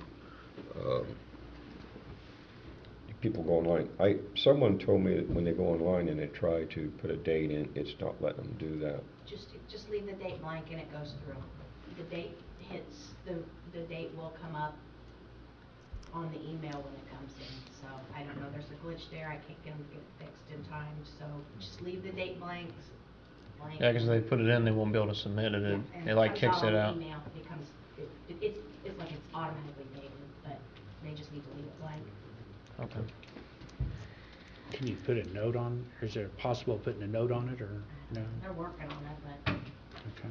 People go online. Someone told me that when they go online and they try to put a date in, it's not letting them do that. Just leave the date blank and it goes through. The date hits, the date will come up on the email when it comes in. So I don't know, there's a glitch there. I can't get them to get fixed in time. So just leave the date blank. Yeah, because if they put it in, they won't be able to submit it. It like kicks it out. Email becomes, it's like it's automatically dated, but they just need to leave it blank. Okay. Can you put a note on, or is it possible putting a note on it, or no? They're working on it, but Okay.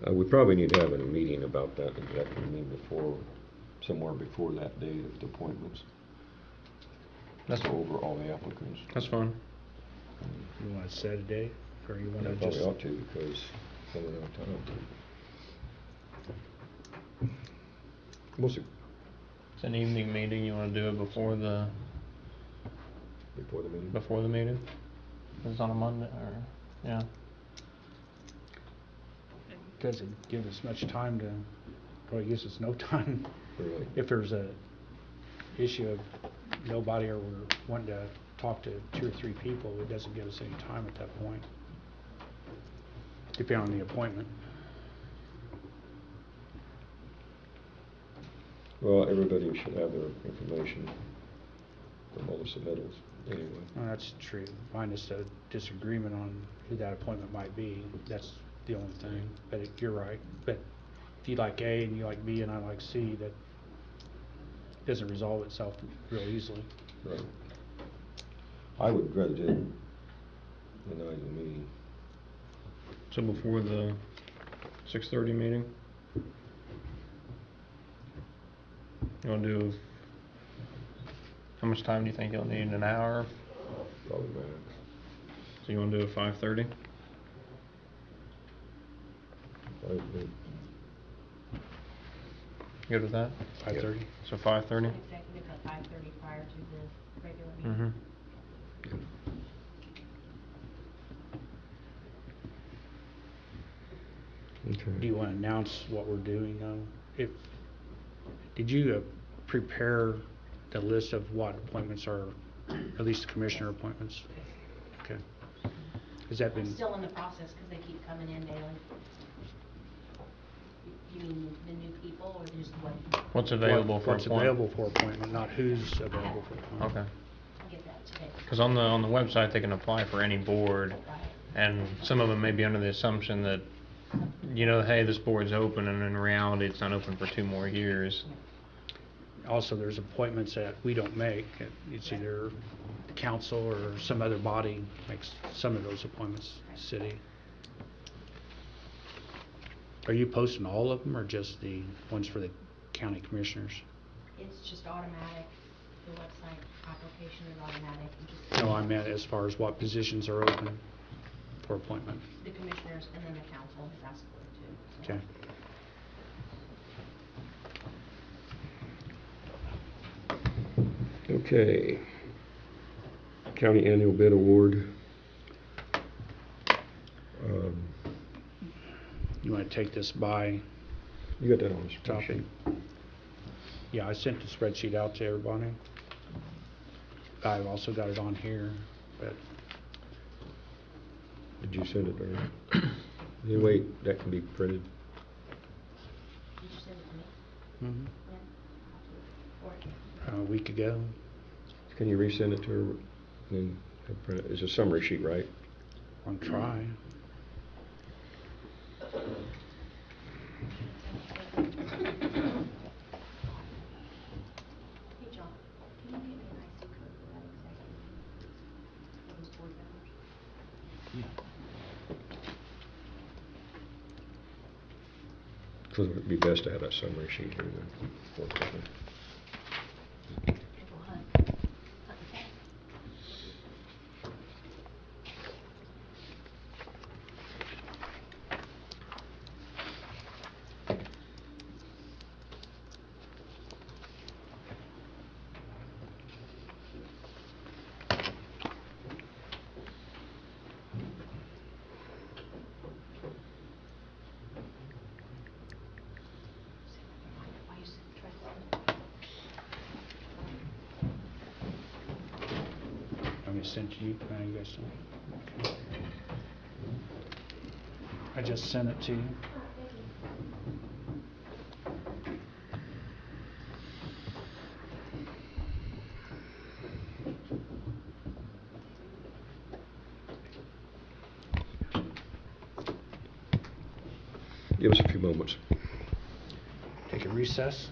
Okay. We probably need to have a meeting about that, executive meeting somewhere before that date of the appointments. That's Go over all the applicants. That's fine. You wanna set a date, or you wanna I just? probably ought to, because some of the time. We'll see, It's an evening meeting. You want to do it before the before the meeting. It's on a Monday, or yeah. Doesn't give us much time to, probably gives us no time. Really. If there's a issue of nobody, or we're wanting to talk to 2 or 3 people, it doesn't give us any time at that point, depending on the appointment. Well, everybody should have their information from all the submittals, anyway. Well, that's true. Minus a disagreement on who that appointment might be. That's the only thing. But you're right. But if you like A and you like B and I like C, that doesn't resolve itself real easily. Right. I would rather do the night of the meeting. So before the 6:30 meeting. You want to do? How much time do you think you'll need? An hour? Probably max. So you want to do it 5:30? Good with that? 5:30? So 5:30? executive at 5:30 prior to the regular meeting. Mm-hmm. Okay. Do you want to announce what we're doing though? Did you prepare the list of what appointments are, at least the commissioner appointments? Okay. Has that I'm been, still in the process because they keep coming in daily. You mean the new people or just what? What's available for what's appointment? available for appointment, not who's available for appointment? Okay. I'll get that today. Because on the website they can apply for any board, Right. and some of them may be under the assumption that, you know, hey, this board's open, and in reality it's not open for 2 more years. Also, there's appointments that we don't make. It's either the council or some other body makes some of those appointments, city. Are you posting all of them or just the ones for the county commissioners? It's just automatic. The website application is automatic. You just No, I meant as far as what positions are open for appointment. the commissioners and then the council has asked for it too. Okay. Okay. County Annual Bid Award. You want to take this by You got that on the topic? spreadsheet? Yeah, I sent the spreadsheet out to everybody. I've also got it on here, but Did you send it to her? Any way that can be printed? Did you send it to me? When? Or a week ago. Can you resend it to her? And then have print it? It's a summary sheet, right? I'll try. Hey, John, can you get me an IC code for that executive? For those board So it'd be best to have that summary sheet here then. I'm gonna send to you, you guys don't. Okay. I just sent it to you. Give us a few moments. Take a recess.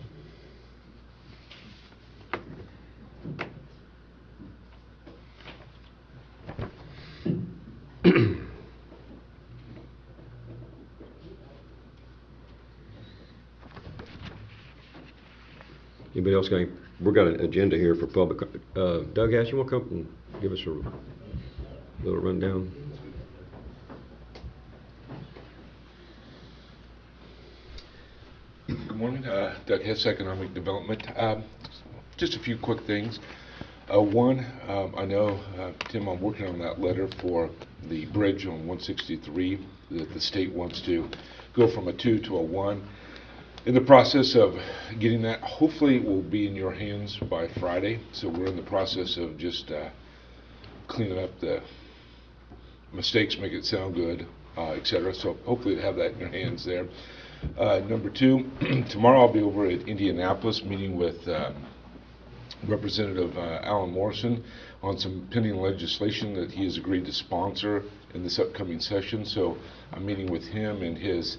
Anybody else got any, we've got an agenda here for public, Doug Hass, you wanna come and give us a little rundown? Good morning, Doug Hess, Economic Development. Just a few quick things. One, I know, Tim, I'm working on that letter for the bridge on 163 that the state wants to go from a 2 to a 1. In the process of getting that, hopefully it will be in your hands by Friday. So we're in the process of just cleaning up the mistakes, make it sound good, etc. So hopefully to have that in your hands there. Number two, tomorrow I'll be over at Indianapolis meeting with Representative Alan Morrison on some pending legislation that he has agreed to sponsor in this upcoming session. So I'm meeting with him and his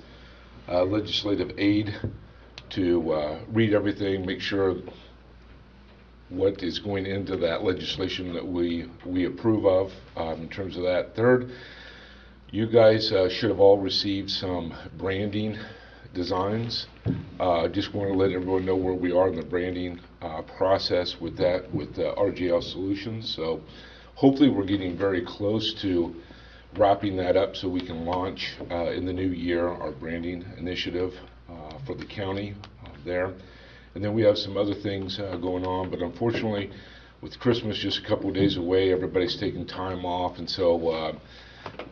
legislative aide to read everything, make sure what is going into that legislation that we approve of in terms of that. Third, you guys should have all received some branding designs. Just want to let everyone know where we are in the branding process with that, with RGL Solutions. So hopefully we're getting very close to wrapping that up so we can launch in the new year our branding initiative for the county there. And then we have some other things going on, but unfortunately with Christmas just a couple of days away, everybody's taking time off, and so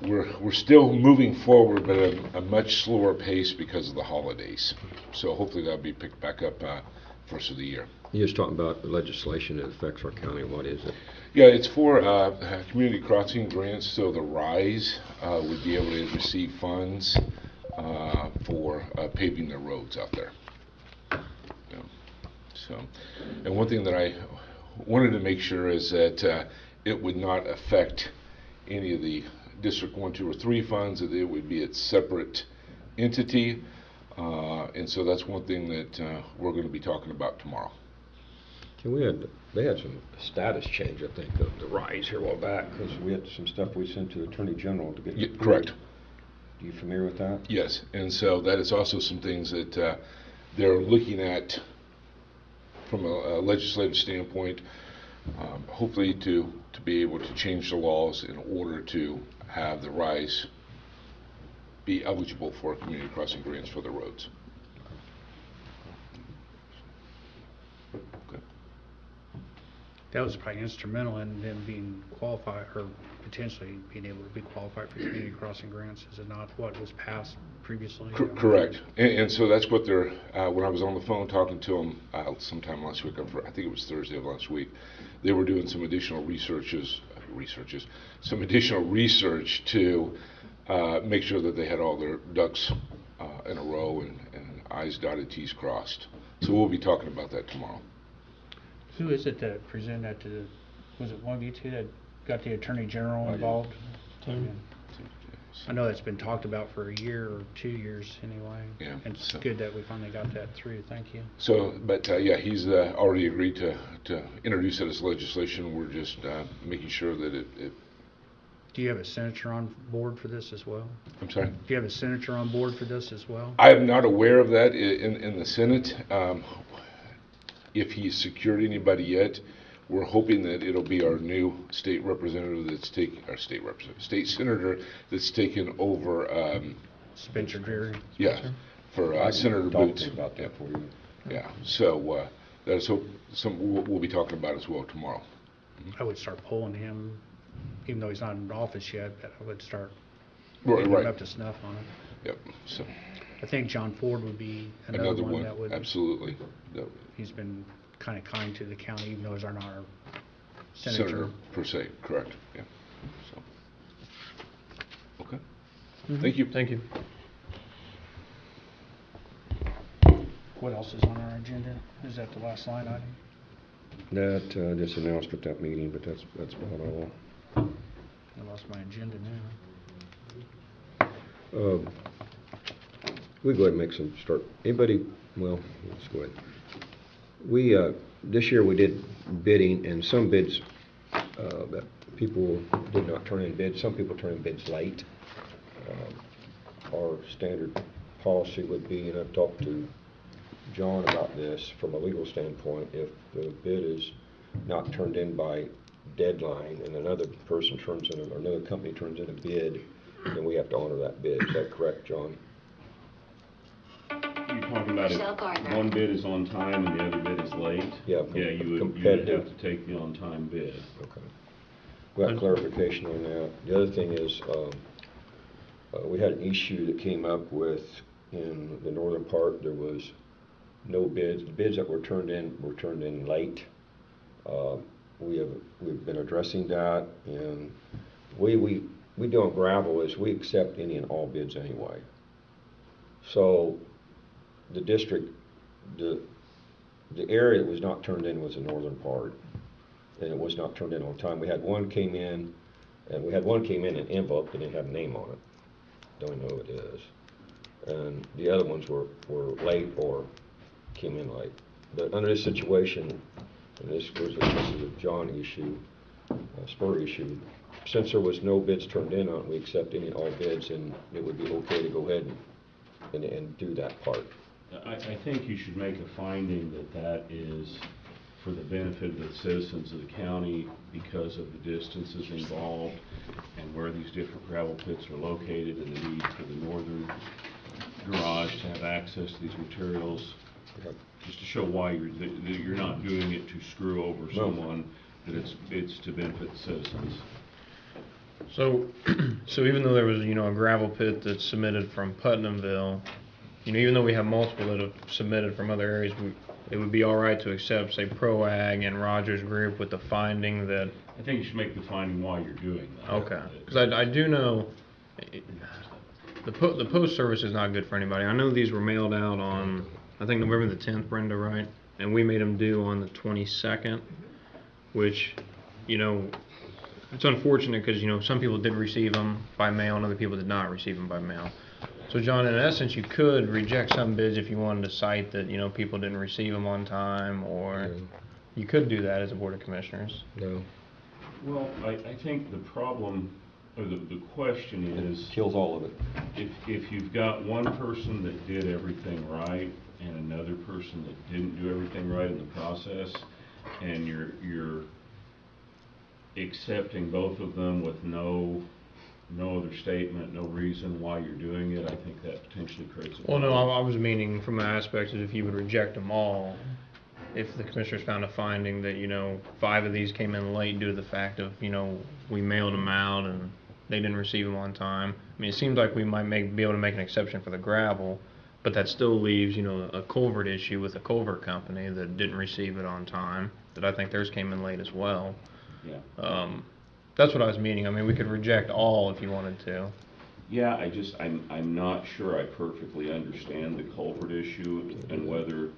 we're still moving forward, but at a much slower pace because of the holidays. So hopefully that'll be picked back up first of the year. You're just talking about the legislation that affects our county. What is it? Yeah, it's for community crossing grants, so the RISE would be able to receive funds for paving the roads out there. Yeah. So, and one thing that I wanted to make sure is that it would not affect any of the District 1, 2, or 3 funds, that it would be its separate entity, and so that's one thing that we're going to be talking about tomorrow. They had some status change, I think, of the RISE here a while back, because we had some stuff we sent to the Attorney General to get. Yeah, correct. Are you familiar with that? Yes, and so that is also some things that they're looking at from a legislative standpoint, hopefully to be able to change the laws in order to have the RISE be eligible for community crossing grants for the roads. Okay. That was probably instrumental in them being qualified, or potentially being able to be qualified for community crossing grants. Is it not what was passed previously? Correct. And so that's what they're, when I was on the phone talking to them sometime last week, I think it was Thursday of last week, they were doing some additional some additional research to make sure that they had all their ducks in a row and I's dotted, T's crossed. So we'll be talking about that tomorrow. Who is it that presented that to was it one of you two that got the Attorney General involved? I know that's been talked about for a year or 2 years anyway. Yeah. And it's good that we finally got that through. Thank you. So, but yeah, he's already agreed to introduce it as legislation. We're just making sure that it Do you have a senator on board for this as well? I'm sorry? Do you have a senator on board for this as well? I am not aware of that in the Senate. If he's secured anybody yet, we're hoping that it'll be our new state representative that's taking, our state senator that's taken over, Spencer Dreary? yeah, for Senator Talk Boots. to me about that for you. Yeah, so that's something we'll be talking about as well tomorrow. I would start pulling him, even though he's not in office yet, but I would start Right, getting him right. up to snuff on it. Yep, so I think John Ford would be another another one one, that would, absolutely. he's been kind of kind to the county, even though he's not our Senator senator. per se, correct, yeah, so. Okay, Mhm. thank you. Thank you. What else is on our agenda? Is that the last line item? That, just announced at that meeting, but that's about all. I lost my agenda now. We go ahead and make some start. Anybody, well, let's go ahead. We, this year we did bidding, and some bids, that people did not turn in bids. Some people turn in bids late. Our standard policy would be, and I've talked to John about this, from a legal standpoint, if the bid is not turned in by deadline and another person turns in, or another company turns in a bid, then we have to honor that bid. Is that correct, John? You're talking about Michelle if Gardner. one bid is on time and the other bid is late? Yeah, Yeah, you would competitive. have to take the on-time bid. Okay. We got clarification on that. The other thing is, we had an issue that came up with, in the northern part, there was no bids. The bids that were turned in late. We've been addressing that, and we do on gravel is we accept any and all bids anyway. So the district, the area that was not turned in was the northern part, and it was not turned in on time. We had one came in, and we had one came in an envelope that didn't have a name on it. Don't know who it is. And the other ones were late or came in late. But under this situation, and this is a John issue, a Spur issue, since there was no bids turned in on it, we accept any and all bids, and it would be okay to go ahead and do that part. I think you should make a finding that is for the benefit of the citizens of the county because of the distances involved and where these different gravel pits are located and the need for the northern garage to have access to these materials. Just to show why you're not doing it to screw over someone, that it's to benefit the citizens. So, so even though there was, a gravel pit that's submitted from Putnamville, even though we have multiple that have submitted from other areas, it would be all right to accept, say, ProAg and Rogers Group with the finding that. I think you should make the finding why you're doing that. Okay, because I do know the post service is not good for anybody. I know these were mailed out on, I think, November the 10th, Brenda, right? And we made them due on the 22nd, which, it's unfortunate because, some people did receive them by mail and other people did not receive them by mail. So, John, in essence, you could reject some bids if you wanted to cite that, people didn't receive them on time, or you could do that as a Board of Commissioners. No. Well, I think the problem, or the question is, Kills all of it. if you've got one person that did everything right and another person that didn't do everything right in the process, and you're accepting both of them with no other statement, no reason why you're doing it, I think that potentially creates a Well, problem. no, I was meaning from the aspect of if you would reject them all, if the Commissioners found a finding that, 5 of these came in late due to the fact of, we mailed them out and they didn't receive them on time. I mean, it seems like we might be able to make an exception for the gravel, but that still leaves, a culvert issue with a culvert company that didn't receive it on time, that I think theirs came in late as well. Yeah. That's what I was meaning. I mean, we could reject all if you wanted to. Yeah, I'm not sure I perfectly understand the culvert issue and whether,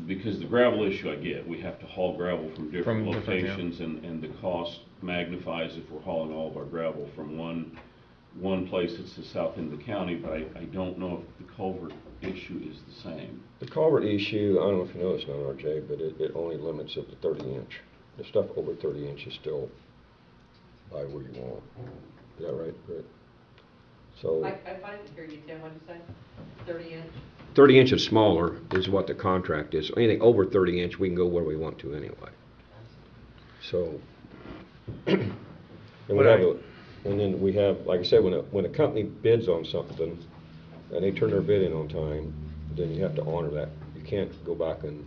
because the gravel issue I get, we have to haul gravel from different locations, and the cost magnifies if we're hauling all of our gravel from one place that's the south end of the county, but I don't know if the culvert issue is the same. The culvert issue, I don't know if you know this now, RJ, but it only limits it to 30 inch. The stuff over 30 inch is still buy where you want. Is that right, Brett? So. I didn't hear you, Tim, what'd you say? 30-inch? 30 inches smaller is what the contract is. Anything over 30 inch, we can go where we want to anyway. So, and then we have, like I said, when a company bids on something and they turn their bid in on time, then you have to honor that. You can't go back and,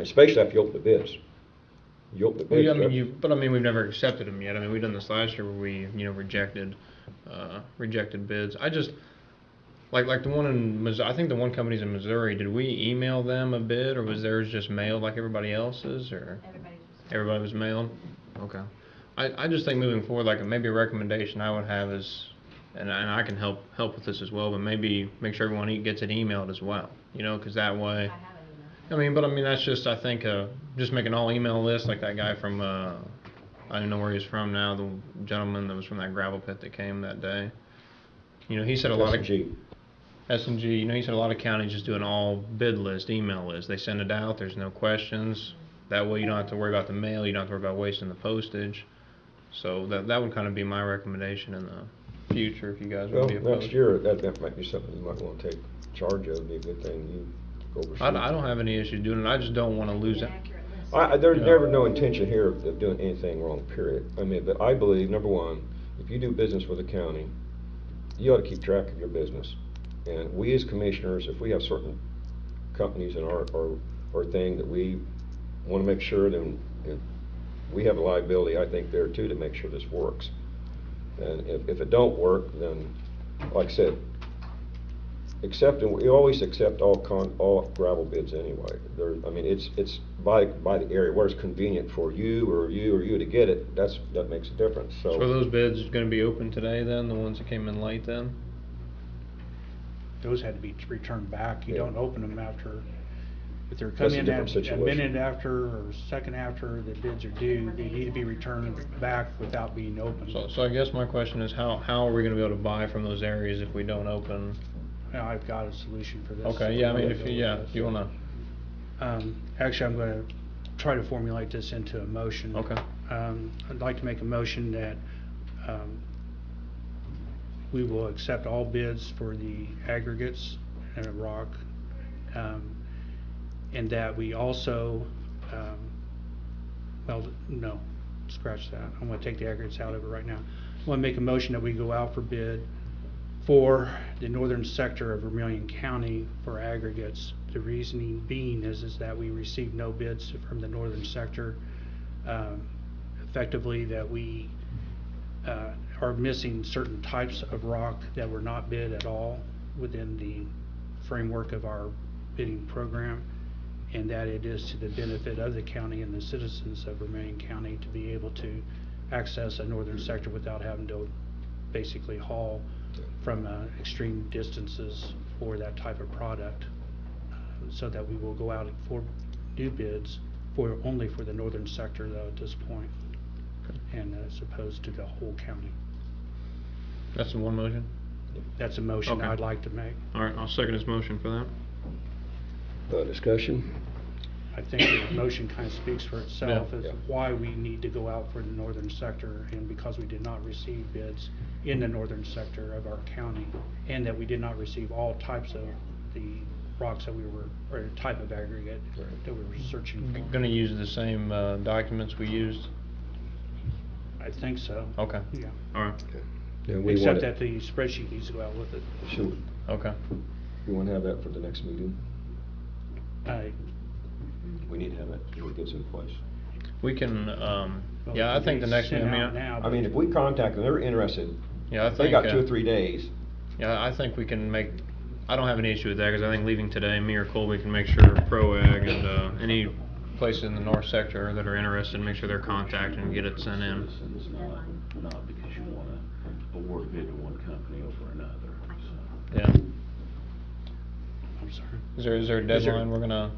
especially after you open the bids. You open the Well, bids. yeah, I mean, we've never accepted them yet. I mean, we've done this last year where we, rejected bids. I just, like the one in Missouri, I think the one company's in Missouri, did we email them a bid, or was theirs just mailed like everybody else's, or? Everybody was mailed? Okay. I just think moving forward, like maybe a recommendation I would have is, and I can help with this as well, but maybe make sure everyone gets it emailed as well, because that way. I mean, that's just, I think, just make an all email list like that guy from, I don't know where he's from now, the gentleman that was from that gravel pit that came that day. He said a lot of S&G, he said a lot of counties just do an all bid list, email list. They send it out, there's no questions. That way you don't have to worry about the mail, you don't have to worry about wasting the postage. So that would kind of be my recommendation in the future if you guys would be opposed. Next year, that might be something you might want to take charge of. It'd be a good thing you oversee. I don't have any issue doing it. I just don't want to lose it. There's never no intention here of doing anything wrong, period. I mean, but I believe, number one, if you do business with the county, you ought to keep track of your business. And we as commissioners, if we have certain companies in our thing that we want to make sure, then we have a liability, I think, there too, to make sure this works. And if it don't work, then, like I said, we always accept all gravel bids anyway. It's by the area where it's convenient for you or you to get it. That makes a difference. So are those bids going to be open today then? The ones that came in late then? Those had to be returned back. You Yeah. don't open them after, if they're That's coming a in different a situation. minute after or second after the bids are due, they need to be returned back without being opened. So I guess my question is how are we going to be able to buy from those areas if we don't open? Now, I've got a solution for this. Okay, yeah, I mean, if you want to. Actually, I'm going to try to formulate this into a motion. Okay. I'd like to make a motion that we will accept all bids for the aggregates and rock, and that we also, no, scratch that. I'm going to take the aggregates out of it right now. I want to make a motion that we go out for bid for the northern sector of Vermilion County for aggregates. The reasoning being is that we received no bids from the northern sector. Effectively, that we are missing certain types of rock that were not bid at all within the framework of our bidding program, and that it is to the benefit of the county and the citizens of Vermilion County to be able to access a northern sector without having to basically haul from extreme distances for that type of product, so that we will go out for new bids only for the northern sector though at this point, and as opposed to the whole county. That's the one motion? That's a motion Okay. I'd like to make. All right, I'll second his motion for that. Discussion? I think the motion kind of speaks for itself Yeah. as Yeah. why we need to go out for the northern sector, and because we did not receive bids in the northern sector of our county, and that we did not receive all types of the rocks that or type of aggregate that we were searching for. Going to use the same documents we used? I think so. Okay. Yeah. All right. Yeah, we Except want that the spreadsheet needs to go out with it. Should Okay. you want to have that for the next meeting? We need to have that before it gets in place. We can, Well, yeah, I it think the can be next, sent I mean, out now, I mean, if we contact them, they're interested. yeah, I They think, got 2 or 3 days. yeah, I think we can make, I don't have any issue with that, because I think leaving today, me or Colby can make sure ProAg and any places in the north sector that are interested, make sure they're contacted and get it sent in. Citizens, not because you want to award a bid to one company over another, so. Yeah. I'm sorry. Is there a deadline we're gonna?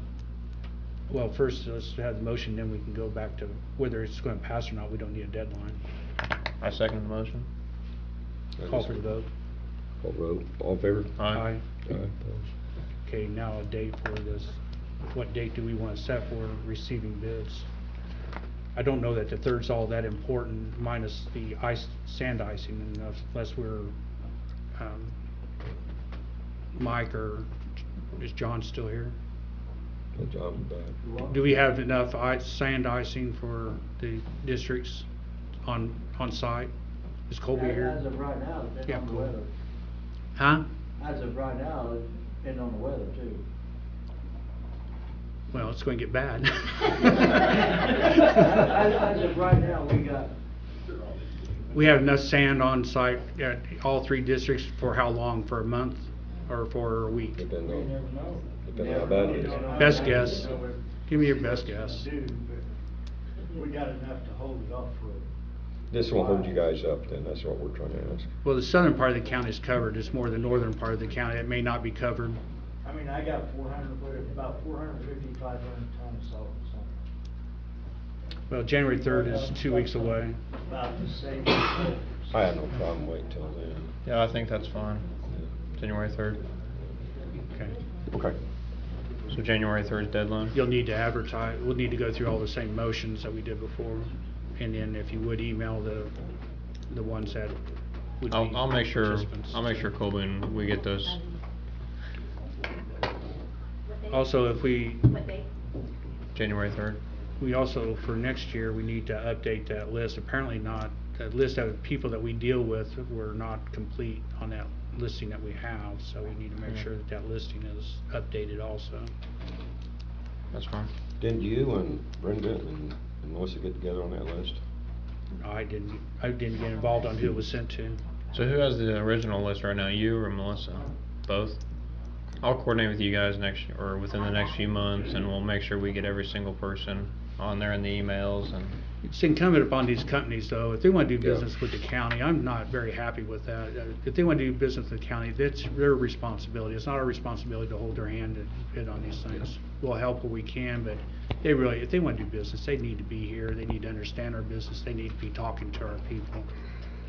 Well, first, let's have the motion, then we can go back to whether it's going to pass or not. We don't need a deadline. I second the motion. Call for the vote. Call vote. All in favor? Aye. Aye. Okay, now a date for this. What date do we want to set for receiving bids? I don't know that the third's all that important, minus the sand icing, unless we're, Mike or is John still here? But John, Do we have enough sand icing for the districts on site? Is Colby here? As of right now, depending Yeah, on the cool. weather. Huh? As of right now, depending on the weather too. Well, it's going to get bad. As of right now, We have enough sand on site at all 3 districts for how long? For a month or for a week? depending you on, never know. depending on how bad it is. Best guess. Give me your best guess. We got enough to hold it off for. This won't hold you guys up then, that's what we're trying to ask. Well, the southern part of the county is covered. It's more the northern part of the county that may not be covered. I mean, I got about 450, 500 tons of salt, so. Well, January 3rd is 2 weeks away. About the same. I have no problem waiting till then. Yeah, I think that's fine. January 3rd. Okay. Okay. So January 3rd deadline? You'll need to advertise, we'll need to go through all the same motions that we did before. And then if you would email the ones that would be I'll make sure, participants. Colby, and we get those. Also, if we, What date? January 3rd. we also, for next year, we need to update that list. Apparently not, the list of people that we deal with were not complete on that listing that we have. So we need to make Yeah. sure that that listing is updated also. That's fine. Didn't you and Brenda and Melissa get together on that list? I didn't get involved on who it was sent to. So who has the original list right now, you or Melissa? Both? I'll coordinate with you guys within the next few months, and we'll make sure we get every single person on there in the emails. And It's incumbent upon these companies, though, if they want to do Yeah. business with the county, I'm not very happy with that. If they want to do business with the county, that's their responsibility. It's not our responsibility to hold their hand and bid on these things. We'll help where we can, but if they want to do business, they need to be here. They need to understand our business. They need to be talking to our people.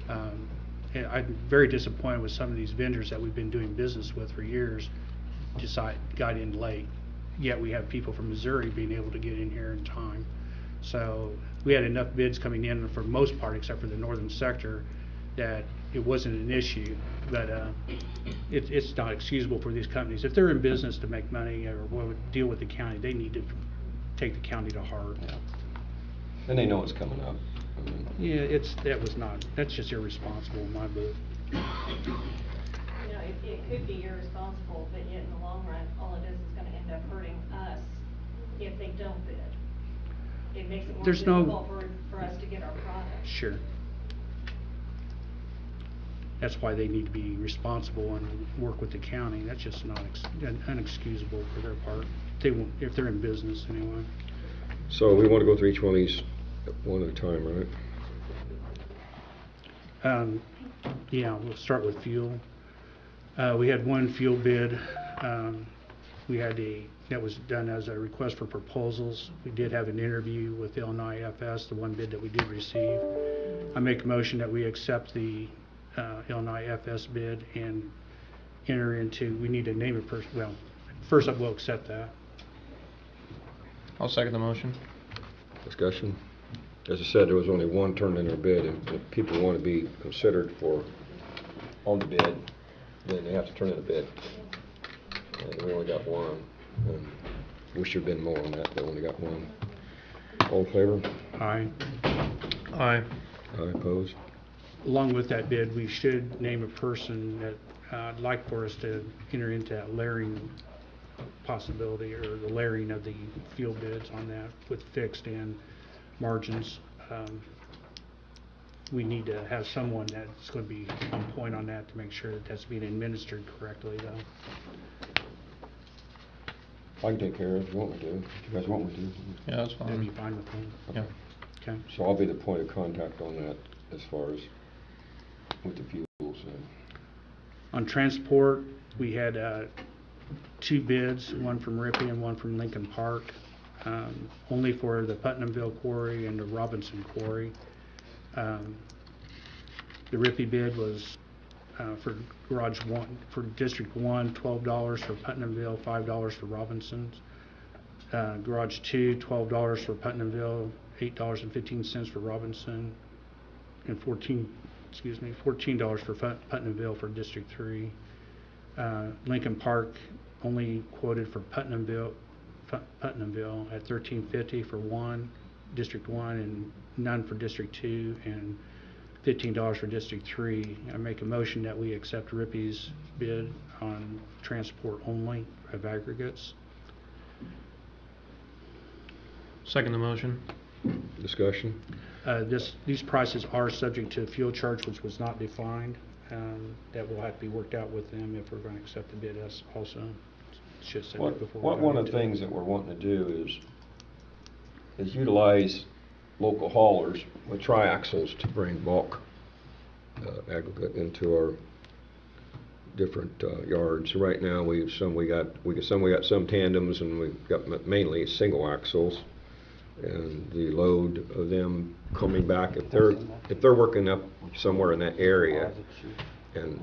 And I'm very disappointed with some of these vendors that we've been doing business with for years, got in late. Yet we have people from Missouri being able to get in here in time. So we had enough bids coming in for the most part, except for the northern sector, that it wasn't an issue. But it's not excusable for these companies. If they're in business to make money or deal with the county, they need to take the county to heart. And they know it's coming up. I mean, Yeah, that's just irresponsible in my book. You know, it could be irresponsible, but yet in the long run, all it is gonna end up hurting us if they don't bid. It makes it more There's no- difficult for us to get our product. Sure. That's why they need to be responsible and work with the county. That's just not unexcusable for their part. They won't, if they're in business anyway. So we want to go through each one of these one at a time, right? Yeah, we'll start with fuel. We had one fuel bid. That was done as a request for proposals. We did have an interview with Illinois FS, the one bid that we did receive. I make a motion that we accept the Illinois FS bid and we need to name a person. Well, first up, we'll accept that. I'll second the motion. Discussion? As I said, there was only one turned in their bid, and if people want to be considered on the bid, then they have to turn in a bid. And we only got one, and we should have been more on that, but we only got one. All in favor? Aye. Aye. Aye, opposed? Along with that bid, we should name a person that I'd like for us to enter into that layering possibility, or the layering of the fuel bids on that with fixed and margins. We need to have someone that's going to be on point on that to make sure that that's being administered correctly, though. I can take care of it if you want me to. If you guys want me to. Yeah, that's That'd be fine. fine with me. Yeah. Okay. So I'll be the point of contact on that as far as with the fuels. On transport, we had 2 bids, one from Rippey and one from Lincoln Park, only for the Putnamville Quarry and the Robinson Quarry. The Rippey bid was for Garage 1, for District 1, $12 for Putnamville, $5 for Robinson's. Garage 2, $12 for Putnamville, $8.15 for Robinson, and $14 for Putnamville for District 3. Lincoln Park only quoted for Putnamville at $13.50 for District 1, and none for District 2, and $15 for District 3. I make a motion that we accept Rippey's bid on transport only of aggregates. Second the motion. Discussion? These prices are subject to fuel charge, which was not defined. That will have to be worked out with them if we're going to accept the bid as also. Should say that before. One of the things that we're wanting to do is utilize local haulers with triaxles to bring bulk aggregate into our different yards. Right now, we got some tandems, and we've got mainly single axles. And the load of them coming back, if they're working up somewhere in that area and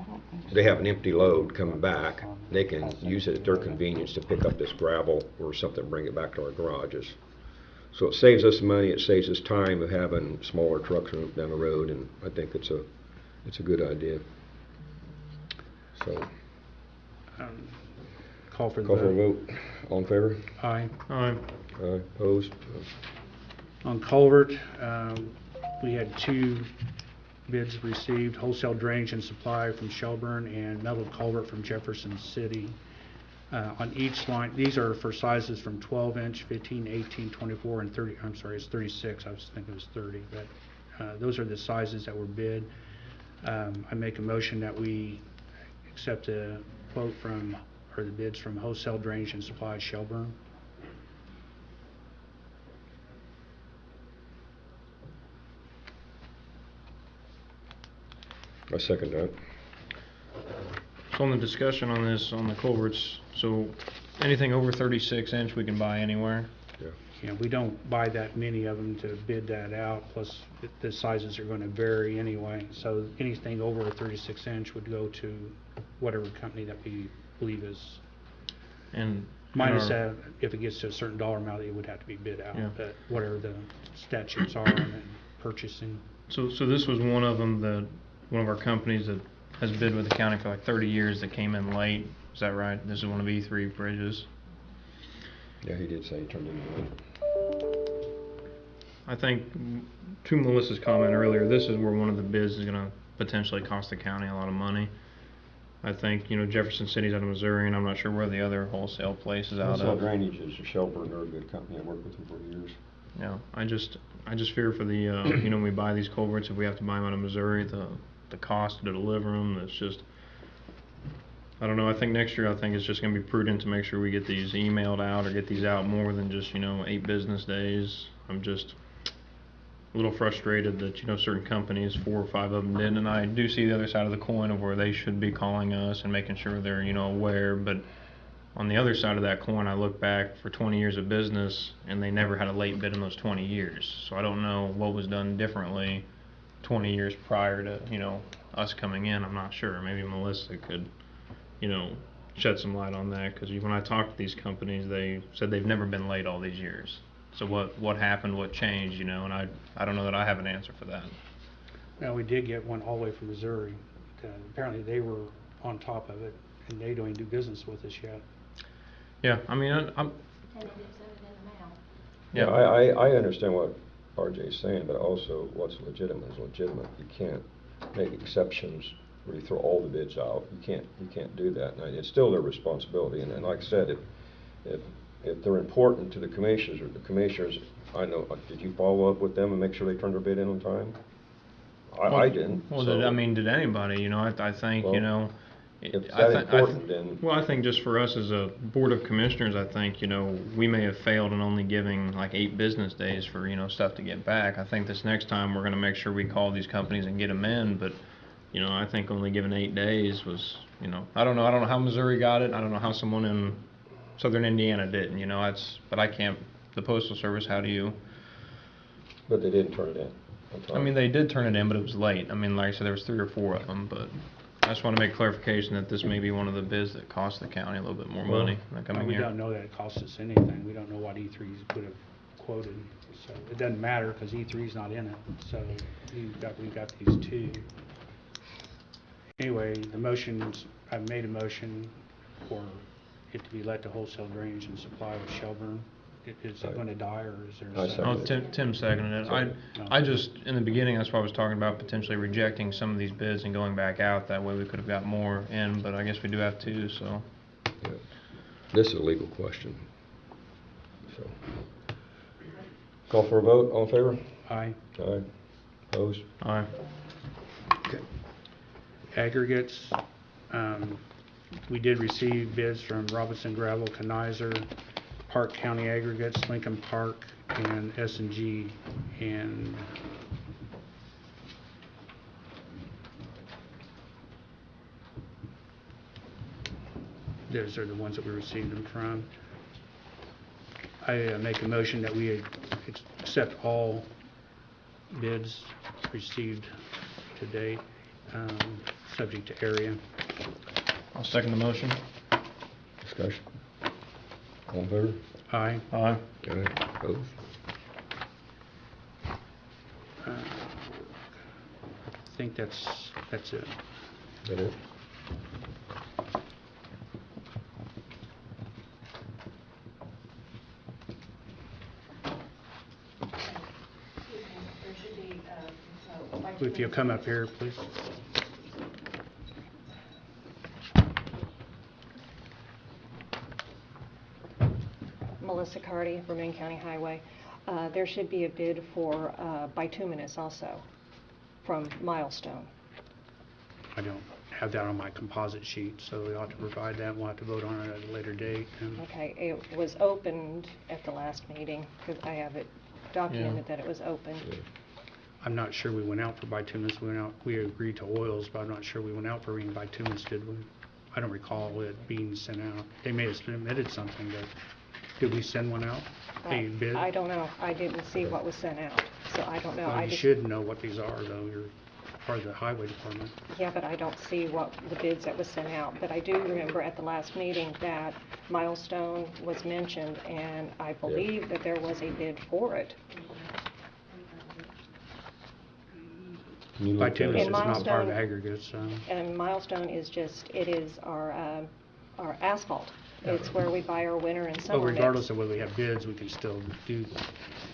they have an empty load coming back, they can use it at their convenience to pick up this gravel or something and bring it back to our garages. So it saves us money, it saves us time of having smaller trucks down the road, and I think it's a good idea. So Call for the vote. All in favor? Aye. Aye. Aye. Opposed? On culvert, we had 2 bids received: wholesale drainage and supply from Shelburne and metal culvert from Jefferson City. On each line, these are for sizes from 12-inch, 15, 18, 24, and 30. I'm sorry, it's 36. I was thinking it was 30, but those are the sizes that were bid. I make a motion that we accept the quote from, or the bids from wholesale drainage and supply Shelburne. I second that. So on the discussion on this, on the culverts, so anything over 36-inch we can buy anywhere? Yeah. Yeah, we don't buy that many of them to bid that out, plus the sizes are going to vary anyway. So anything over a 36-inch would go to whatever company that we believe is, And minus our- if it gets to a certain dollar amount, it would have to be bid out. Yeah. But whatever the statutes are on it, purchasing. So this was one of them, that one of our companies that has bid with the county for like 30 years that came in late. Is that right? This is one of E3 bridges. Yeah, he did say he turned into it. I think, to Melissa's comment earlier, this is where one of the bids is going to potentially cost the county a lot of money. I think, Jefferson City's out of Missouri, and I'm not sure where the other wholesale place is out Wholesale of. Drainage is Shelburne. They're a good company. I worked with them for years. Yeah, I just fear for the, when we buy these culverts, if we have to buy them out of Missouri, the cost to deliver them, it's just, I don't know. I think next year, it's just going to be prudent to make sure we get these emailed out or get these out more than just, 8 business days. I'm just a little frustrated that, certain companies, 4 or 5 of them did, and I do see the other side of the coin of where they should be calling us and making sure they're, aware, but on the other side of that coin, I look back for 20 years of business, and they never had a late bid in those 20 years. So I don't know what was done differently 20 years prior to, us coming in. I'm not sure. Maybe Melissa could, shed some light on that, because when I talked to these companies, they said they've never been late all these years. So what happened, what changed, and I don't know that I have an answer for that. Now, we did get one all the way from Missouri. Apparently they were on top of it, and they don't even do business with us yet. Yeah, I mean, I'm And they did send it in the mail. Yeah, I understand what RJ's saying, but also what's legitimate is legitimate. You can't make exceptions where you throw all the bids out. You can't do that. And it's still their responsibility. And like I said, if they're important to the commissioners, or the commissioners, I know, did you follow up with them and make sure they turned their bid in on time? I didn't. Well, so. did anybody? I think, Well, if that important, then. Well, I think just for us as a board of commissioners, I think, we may have failed in only giving like 8 business days for, stuff to get back. I think this next time we're going to make sure we call these companies and get them in, but, I think only giving 8 days was, I don't know how Missouri got it. I don't know how someone in Southern Indiana didn't, but I can't, the Postal Service, how do you? But they didn't turn it in on time. I mean, they did turn it in, but it was late. I mean, like I said, there was 3 or 4 of them, but I just want to make clarification that this may be one of the bids that cost the county a little bit more money. We don't know that it costs us anything. We don't know what E3 would have quoted. So it doesn't matter because E3's not in it. So we've got these two. Anyway, I made a motion for it to be let to wholesale drainage and supply with Shelburne. Is it going to die, or is there? I a second second? Oh, Tim seconded it. I just, in the beginning, that's why I was talking about potentially rejecting some of these bids and going back out. That way we could have got more in, but I guess we do have two, so. Yeah. This is a legal question. So, call for a vote, all in favor? Aye. Aye. Opposed? Aye. Okay. Aggregates, we did receive bids from Robinson Gravel, Kenizer, Park County Aggregates, Lincoln Park, and S&G, and those are the ones that we received them from. I make a motion that we accept all bids received to date, subject to area. I'll second the motion. Discussion. All in favor? Aye. Aye. Aye. Opposed? I think that's it. Is that it? There should be, If you'll come up here, please. Melissa Carty, Vermillion County Highway. There should be a bid for bituminous also from Milestone. I don't have that on my composite sheet, so we ought to provide that. We'll have to vote on it at a later date. And Okay, it was opened at the last meeting, because I have it documented that it was opened. I'm not sure we went out for bituminous. We agreed to oils, but I'm not sure we went out for any bituminous, did we? I don't recall it being sent out. They may have submitted something, but did we send one out? A bid? I don't know. I didn't see what was sent out, so I don't know. Well, I you just- should know what these are, though. You're part of the highway department. Yeah, but I don't see what the bids that was sent out. But I do remember at the last meeting that Milestone was mentioned, and I believe that there was a bid for it. Can you look at Bituminous it? is In not part of Milestone- aggregates, so. And Milestone is just, it is our asphalt. It's where we buy our winter and But summer mix. regardless of whether we have bids, we can still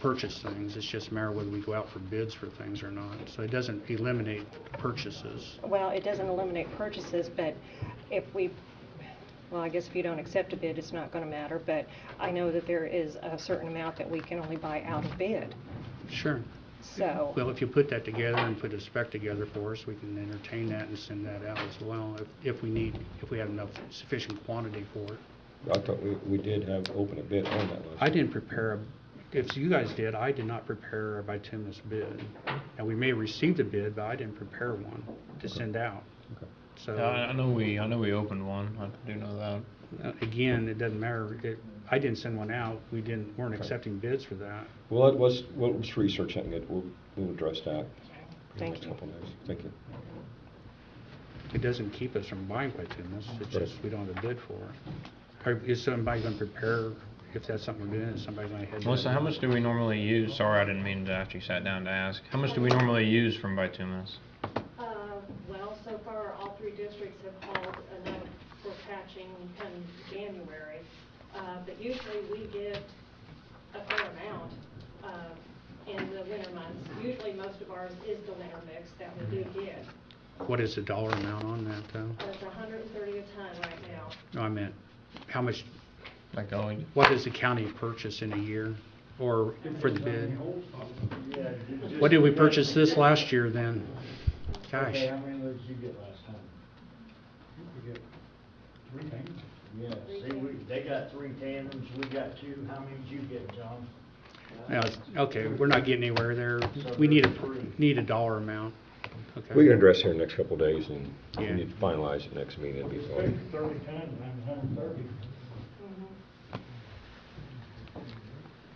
purchase things. It's just a matter of whether we go out for bids for things or not. So it doesn't eliminate purchases. Well, it doesn't eliminate purchases, but if we, well, I guess if you don't accept a bid, it's not gonna matter, but I know that there is a certain amount that we can only buy out of bid, Sure. so. Well, if you put that together and put a spec together for us, we can entertain that and send that out as well if we have enough sufficient quantity for it. I thought we did have open a bid on that last. I didn't prepare, if you guys did, I did not prepare a bituminous bid. And we may have received a bid, but I didn't prepare one to send out. Okay. So. I know we opened one. I do know that. Again, it doesn't matter. I didn't send one out. Weren't accepting bids for that. Well, let's research that and we'll address that. in the Thank next you. couple of days. Thank you. It doesn't keep us from buying bituminous. It's Right. just we don't have a bid for it. Is somebody going to prepare, if that's something we're doing, is somebody going to head? Melissa, how much do we normally use? Sorry, I didn't mean to after you sat down to ask. How much do we normally use from bituminous? Well, so far, all three districts have hauled enough for patching come January. But usually we get a fair amount, in the winter months. Usually most of ours is the winter mix that we do get. What is the dollar amount on that, though? It's $130 a ton right now. No, I meant, how much, Like going? what does the county purchase in a year, or for the bid? Yeah, just- What did we purchase this last year, then? Gosh. Okay, how many loads did you get last time? You get 3 tandems? Yeah, see, they got 3 tandems, we got 2, how many did you get, John? Okay, we're not getting anywhere there. We need a dollar amount. Okay. We can address here in the next couple of days and we Yeah. need to finalize it next meeting. It'll be fine. 30 tons, and 130.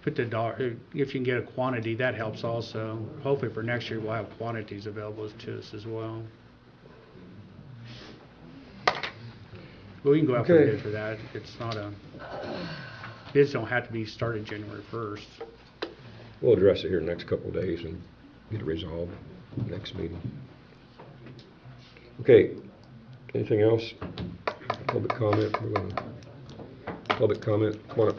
Put the dollar, if you can get a quantity, that helps also. Hopefully for next year, we'll have quantities available to us as well. But we can go out for a Okay. bid for that. It's not bids don't have to be started January 1st. We'll address it here in the next couple of days and get it resolved next meeting. Okay, anything else? Public comment? Public comment, come on up.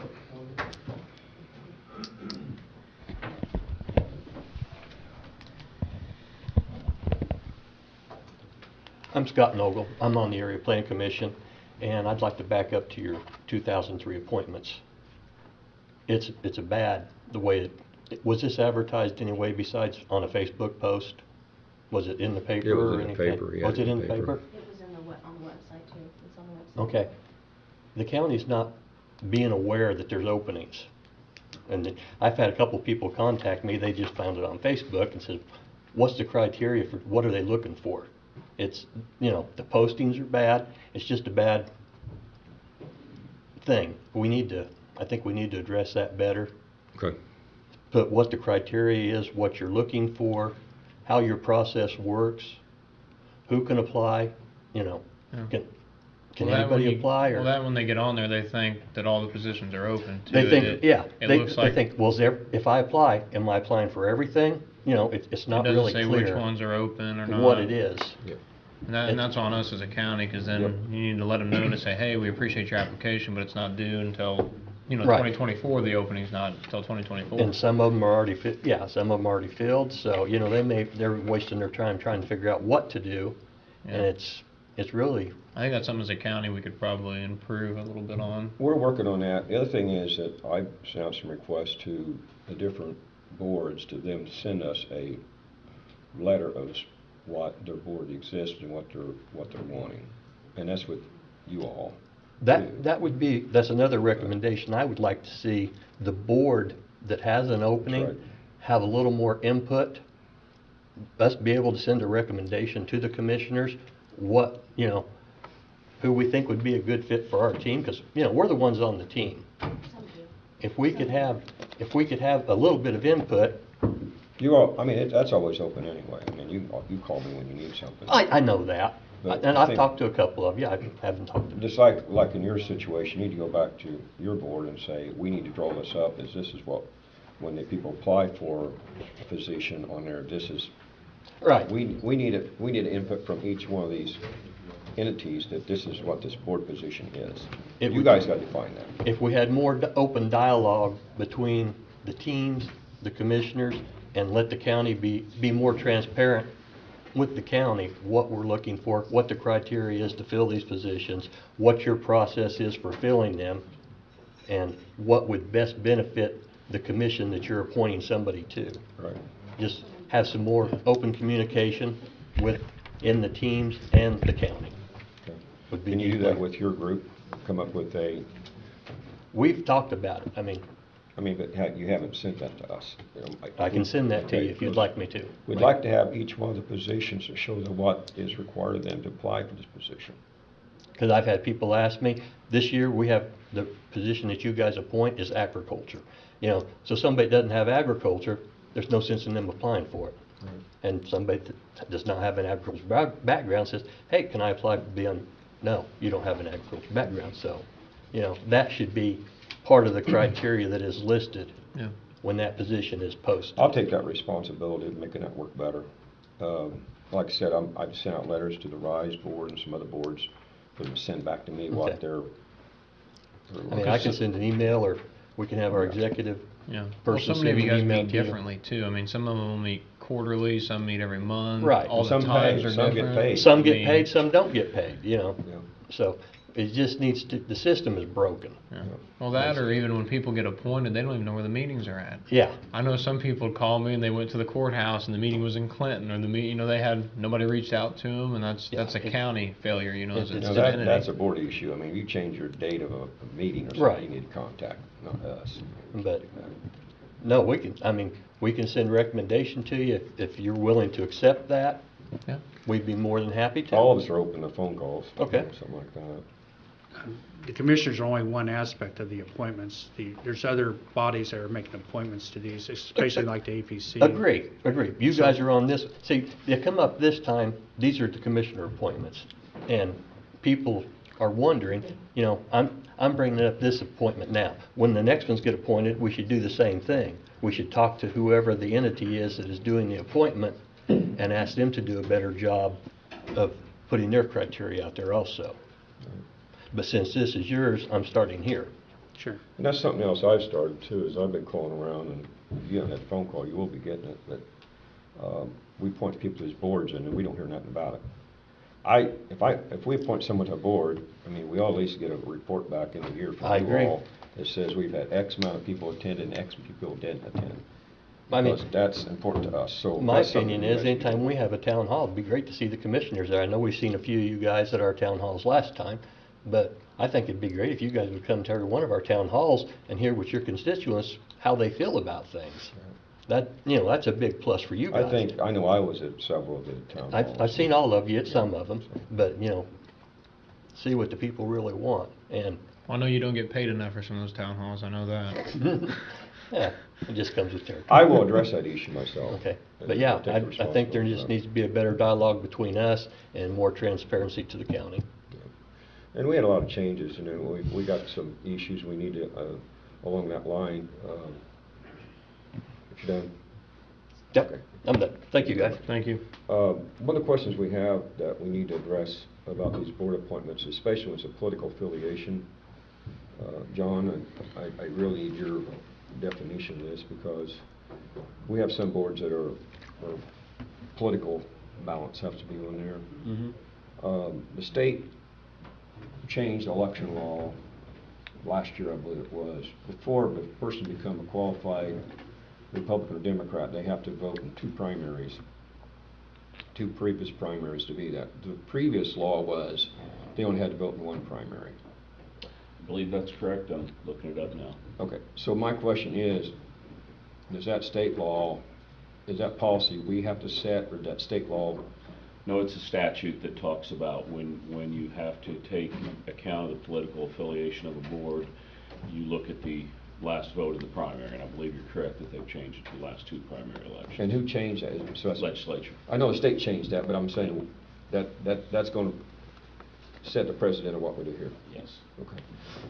I'm Scott Nogle. I'm on the Area Planning Commission, and I'd like to back up to your 2003 appointments. It's a bad, the way was this advertised anyway besides on a Facebook post? Was it in the paper It was or in the anything? paper, yeah, Was it in the paper? It was on the website too, it's on the website. Okay. The county's not being aware that there's openings. And I've had a couple people contact me, they just found it on Facebook and said, what's the criteria for, what are they looking for? It's, you know, the postings are bad, it's just a bad thing. I think we need to address that better. Okay. Put what the criteria is, what you're looking for, how your process works, who can apply, you know, Yeah. can Well, that when anybody you- apply or? Well, that when they get on there, they think that all the positions are open too. They think, It- yeah, It they looks like. think, well, if I apply, am I applying for everything? You know, it's not really It doesn't say which clear ones are open or not. what it is. Yeah. And that's on us as a county, because then Yep. you need to let them know to say, hey, we appreciate your application, but it's not due until, Right. 2024, the opening's not until 2024. And some of them are already some of them are already filled, so, you know, they're wasting their time trying to figure out what to do. And Yeah. it's really, I think that's something as a county we could probably improve a little bit on. We're working on that. The other thing is that I sent out some requests to the different boards to them to send us a letter of what their board exists and what they're wanting. And that's with you all. that's another recommendation. I would like to see the board that has an opening Right. have a little more input. Us be able to send a recommendation to the commissioners, what, you know, who we think would be a good fit for our team, because, you know, we're the ones on the team. If we could have a little bit of input. You all, I mean, that's always open anyway. I mean, you call me when you need something. I know that, But and I I've think- talked to a couple of you, I haven't talked to. Just like in your situation, you need to go back to your board and say, we need to draw this up, this is what, when the people apply for a position on there, this is. Right. We need input from each one of these entities that this is what this board position is. You guys got to define that. If we had more open dialogue between the teams, the commissioners, and let the county be more transparent with the county, what we're looking for, what the criteria is to fill these positions, what your process is for filling them, and what would best benefit the commission that you're appointing somebody to. Right. Just have some more open communication in the teams and the county. Okay. Would be Can you do neat. that with your group? Come up with a, We've talked about it. I mean, but you haven't sent that to us. You know, I can send that to Okay, you if you'd like me to. We'd like to have each one of the positions that show them what is required of them to apply for this position. Because I've had people ask me, this year we have, the position that you guys appoint is agriculture. You know, so somebody that doesn't have agriculture, there's no sense in them applying for it. Right. And somebody that does not have an agriculture background says, hey, can I apply to be on? No, you don't have an agriculture background, so, you know, that should be part of the criteria that is listed Yeah. when that position is posted. I'll take that responsibility of making that work better. Like I said, I've sent out letters to the RISE board and some other boards for them to send back to me what Okay. they're. I mean, I can send an email, or we can have our executive Yeah. Well, person so many of send you an guys email meet to you. differently too. I mean, some of them will meet quarterly, some meet every month. Right. All the Some times pay, are some get different. paid. Some I get mean, paid, some don't get paid, you know. Yeah. So it just needs to, the system is broken. Yeah. Well, that or even when people get appointed, they don't even know where the meetings are at. Yeah. I know some people call me and they went to the courthouse and the meeting was in Clinton, or the meeting, they had nobody reached out to them, and that's a county failure, as It's an No, entity. that's a board issue. I mean, you change your date of a meeting or Right. something, you need to contact, not us. But, no, we can send recommendation to you if you're willing to accept that. Yeah. We'd be more than happy to. All of us are open to phone calls. Okay. Something like that. The commissioners are only one aspect of the appointments. There's other bodies that are making appointments to these, especially like the APC. Agree. You guys are on this, see, they come up this time, these are the commissioner appointments. And people are wondering, I'm bringing up this appointment now. When the next ones get appointed, we should do the same thing. we should talk to whoever the entity is that is doing the appointment and ask them to do a better job of putting their criteria out there also. But since this is yours, I'm starting here. Sure. And that's something else I've started too, is I've been calling around, and if you haven't had a phone call, you will be getting it, but we appoint people to these boards and then we don't hear nothing about it. If we appoint someone to a board, I mean, we all at least get a report back in a year I from you agree. all that says we've had X amount of people attend and X people didn't attend. I mean, Because that's important to us, so. my that's something opinion you is guys need to anytime do. we have a town hall, it'd be great to see the commissioners there. I know we've seen a few of you guys at our town halls last time, but I think it'd be great if you guys would come to every one of our town halls and hear what your constituents, how they feel about things. That, that's a big plus for you guys. I know I was at several of the town halls. I've seen all of you at some of them, but, see what the people really want. And, I know you don't get paid enough for some of those town halls, I know that. yeah, it just comes with territory. I will address that issue myself. Okay, and but yeah, take the I think there responsibility just for needs to be a better dialogue between us and more transparency to the county. that. And we had a lot of changes, and then we got some issues we need to, along that line. If you're done. Yep, Okay. I'm done. Thank you, guys. Thank you. One of the questions we have that we need to address about these board appointments, especially when it's a political affiliation, John, I really need your definition of this, because we have some boards that are political balance has to be on there. The state changed election law last year, I believe it was. Before the person become a qualified Republican or Democrat, they have to vote in two previous primaries to be that. The previous law was they only had to vote in one primary. I believe that's correct. I'm looking it up now. Okay, so my question is that state law, is that policy we have to set, or that state law? No, it's a statute that talks about when you have to take account of the political affiliation of a board, you look at the last vote in the primary, and I believe you're correct that they've changed it to the last two primary elections. And who changed that? So that's- Legislature. I know the state changed that, but I'm saying that's going to set the precedent of what we do here. Yes. Okay.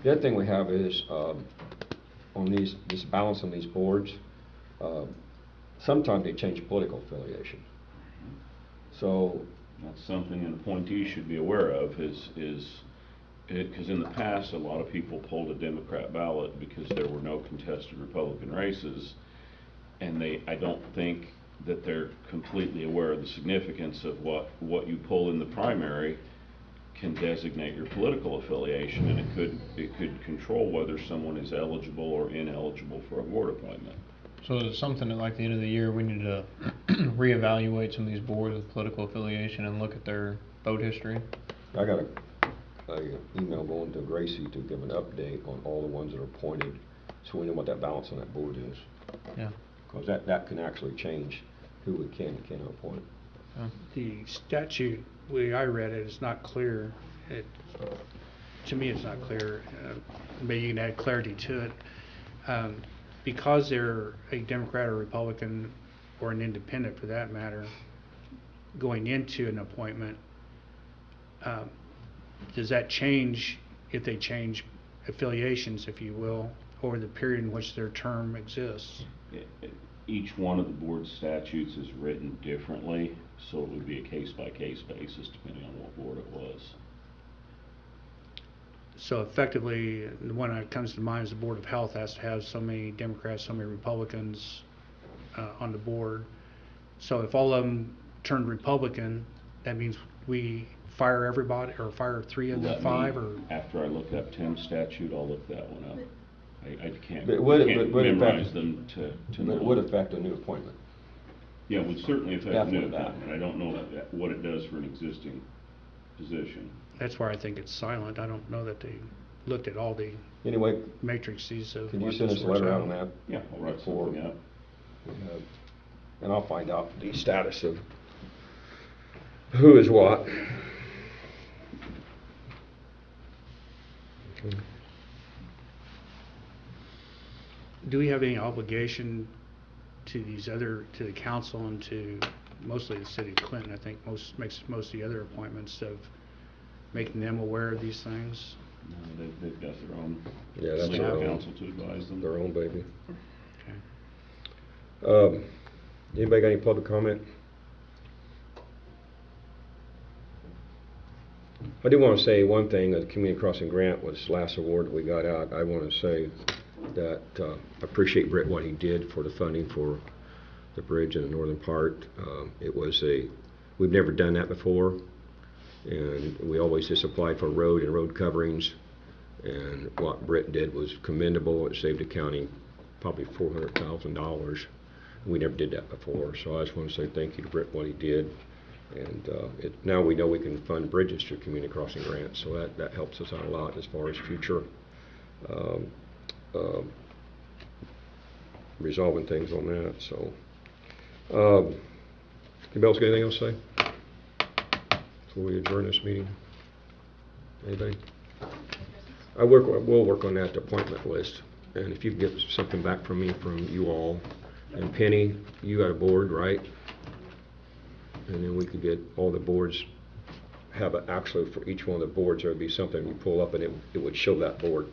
The other thing we have is on this balance on these boards, sometimes they change political affiliation. So That's something an appointee should be aware of, because in the past, a lot of people pulled a Democrat ballot because there were no contested Republican races, and I don't think that they're completely aware of the significance of what you pull in the primary can designate your political affiliation, and it could control whether someone is eligible or ineligible for a board appointment. So is it something that, like, the end of the year, we need to reevaluate some of these boards with political affiliation and look at their vote history? I got a email going to Gracie to give an update on all the ones that are appointed, so we know what that balance on that board is. Yeah. Because that can actually change who we can and cannot appoint. The statute, the way I read it, is not clear. To me, it's not clear. Maybe you can add clarity to it. Because they're a Democrat or Republican, or an independent for that matter, going into an appointment, does that change if they change affiliations, if you will, over the period in which their term exists? Each one of the board statutes is written differently, so it would be a case-by-case basis depending on what board it was. So effectively, the one that comes to mind is the Board of Health has to have so many Democrats, so many Republicans on the board. So if all of them turned Republican, that means we fire everybody, or fire 3 of the 5, or? After I look up Tim's statute, I'll look that one up. I can't But would it memorize affect- them to But know. it would affect a new appointment. Yeah, it would certainly affect a new Definitely that. appointment. I don't know what it does for an existing position. That's why I think it's silent. I don't know that they looked at all the Anyway, matrices of can you what send this us a works letter out out. on that? Yeah, I'll write Before- something up. And I'll find out the status of who is what. Do we have any obligation to to the council and to mostly the city of Clinton? I think makes most of the other appointments of making them aware of these things. No, they've got their own Yeah, that's legal their own- counsel to advise them. Their own baby. Okay. Anybody got any public comment? I do want to say one thing, the Community Crossing Grant was the last award that we got out. I want to say that I appreciate Britt what he did for the funding for the bridge in the northern part. We've never done that before, and we always just applied for road and road coverings, and what Britt did was commendable. It saved the county probably $400,000. We never did that before, so I just want to say thank you to Britt what he did. And now we know we can fund bridges through Community Crossing grants, so that helps us out a lot as far as future resolving things on that. So, anybody else got anything else to say before we adjourn this meeting? Anybody? We'll work on that appointment list, and if you get something back from me from you all, and Penny, you got a board, right? And then we could get all the boards, actually for each one of the boards, there would be something you pull up and it would show that board.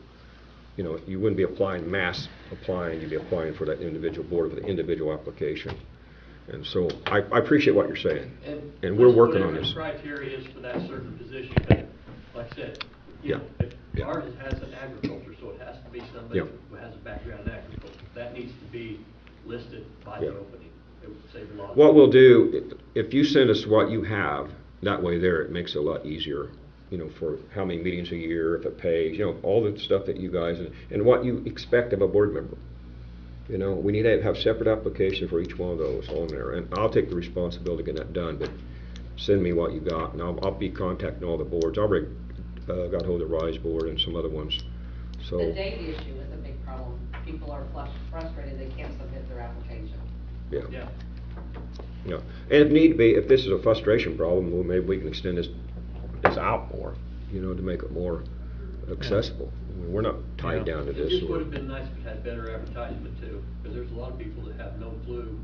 You know, you wouldn't be applying, you'd be applying for that individual board with the individual application. And so I appreciate what you're saying. And we're working on this. Whatever the criteria is for that certain position, but like I said, if ours has an agriculture, so it has to be somebody who has a background in agriculture. That needs to be listed by the opening. It would save a lot of What we'll do, if you send us what you have, that way there it makes it a lot easier, you know, for how many meetings a year, if it pays, you know, all the stuff that you guys, and what you expect of a board member. You know, we need to have separate application for each one of those on there, and I'll take the responsibility to get that done, but send me what you got, and I'll be contacting all the boards. I already got hold of the RISE board and some other ones, so. The date issue is a big problem. People are frustrated they can't submit their application. Yeah. And if need be, if this is a frustration problem, well, maybe we can extend this out more, you know, to make it more accessible. I mean, we're not tied down to this. It just would have been nice if we had better advertisement too, because there's a lot of people that have no clue.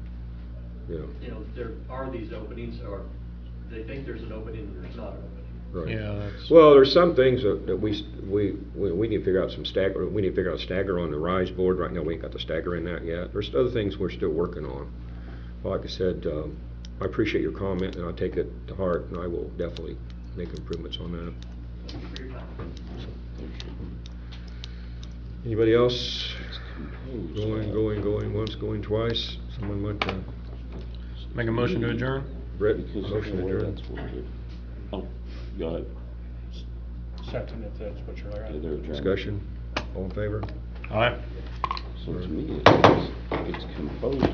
You know, there are these openings, or they think there's an opening and there's not an opening. Right. Yeah. Well, there's some things that we need to figure out some stagger. We need to figure out stagger on the RISE board. Right now, we ain't got the stagger in that yet. There's other things we're still working on. Like I said, I appreciate your comment, and I take it to heart, and I will definitely make improvements on that. Anybody else? Going once, going twice. Someone like to Make a motion to adjourn? Brett, motion to adjourn. Oh, go ahead. Second, if that's what you're Yeah, at. they're adjourned. Discussion? All in favor? All right. So to me, it's composed of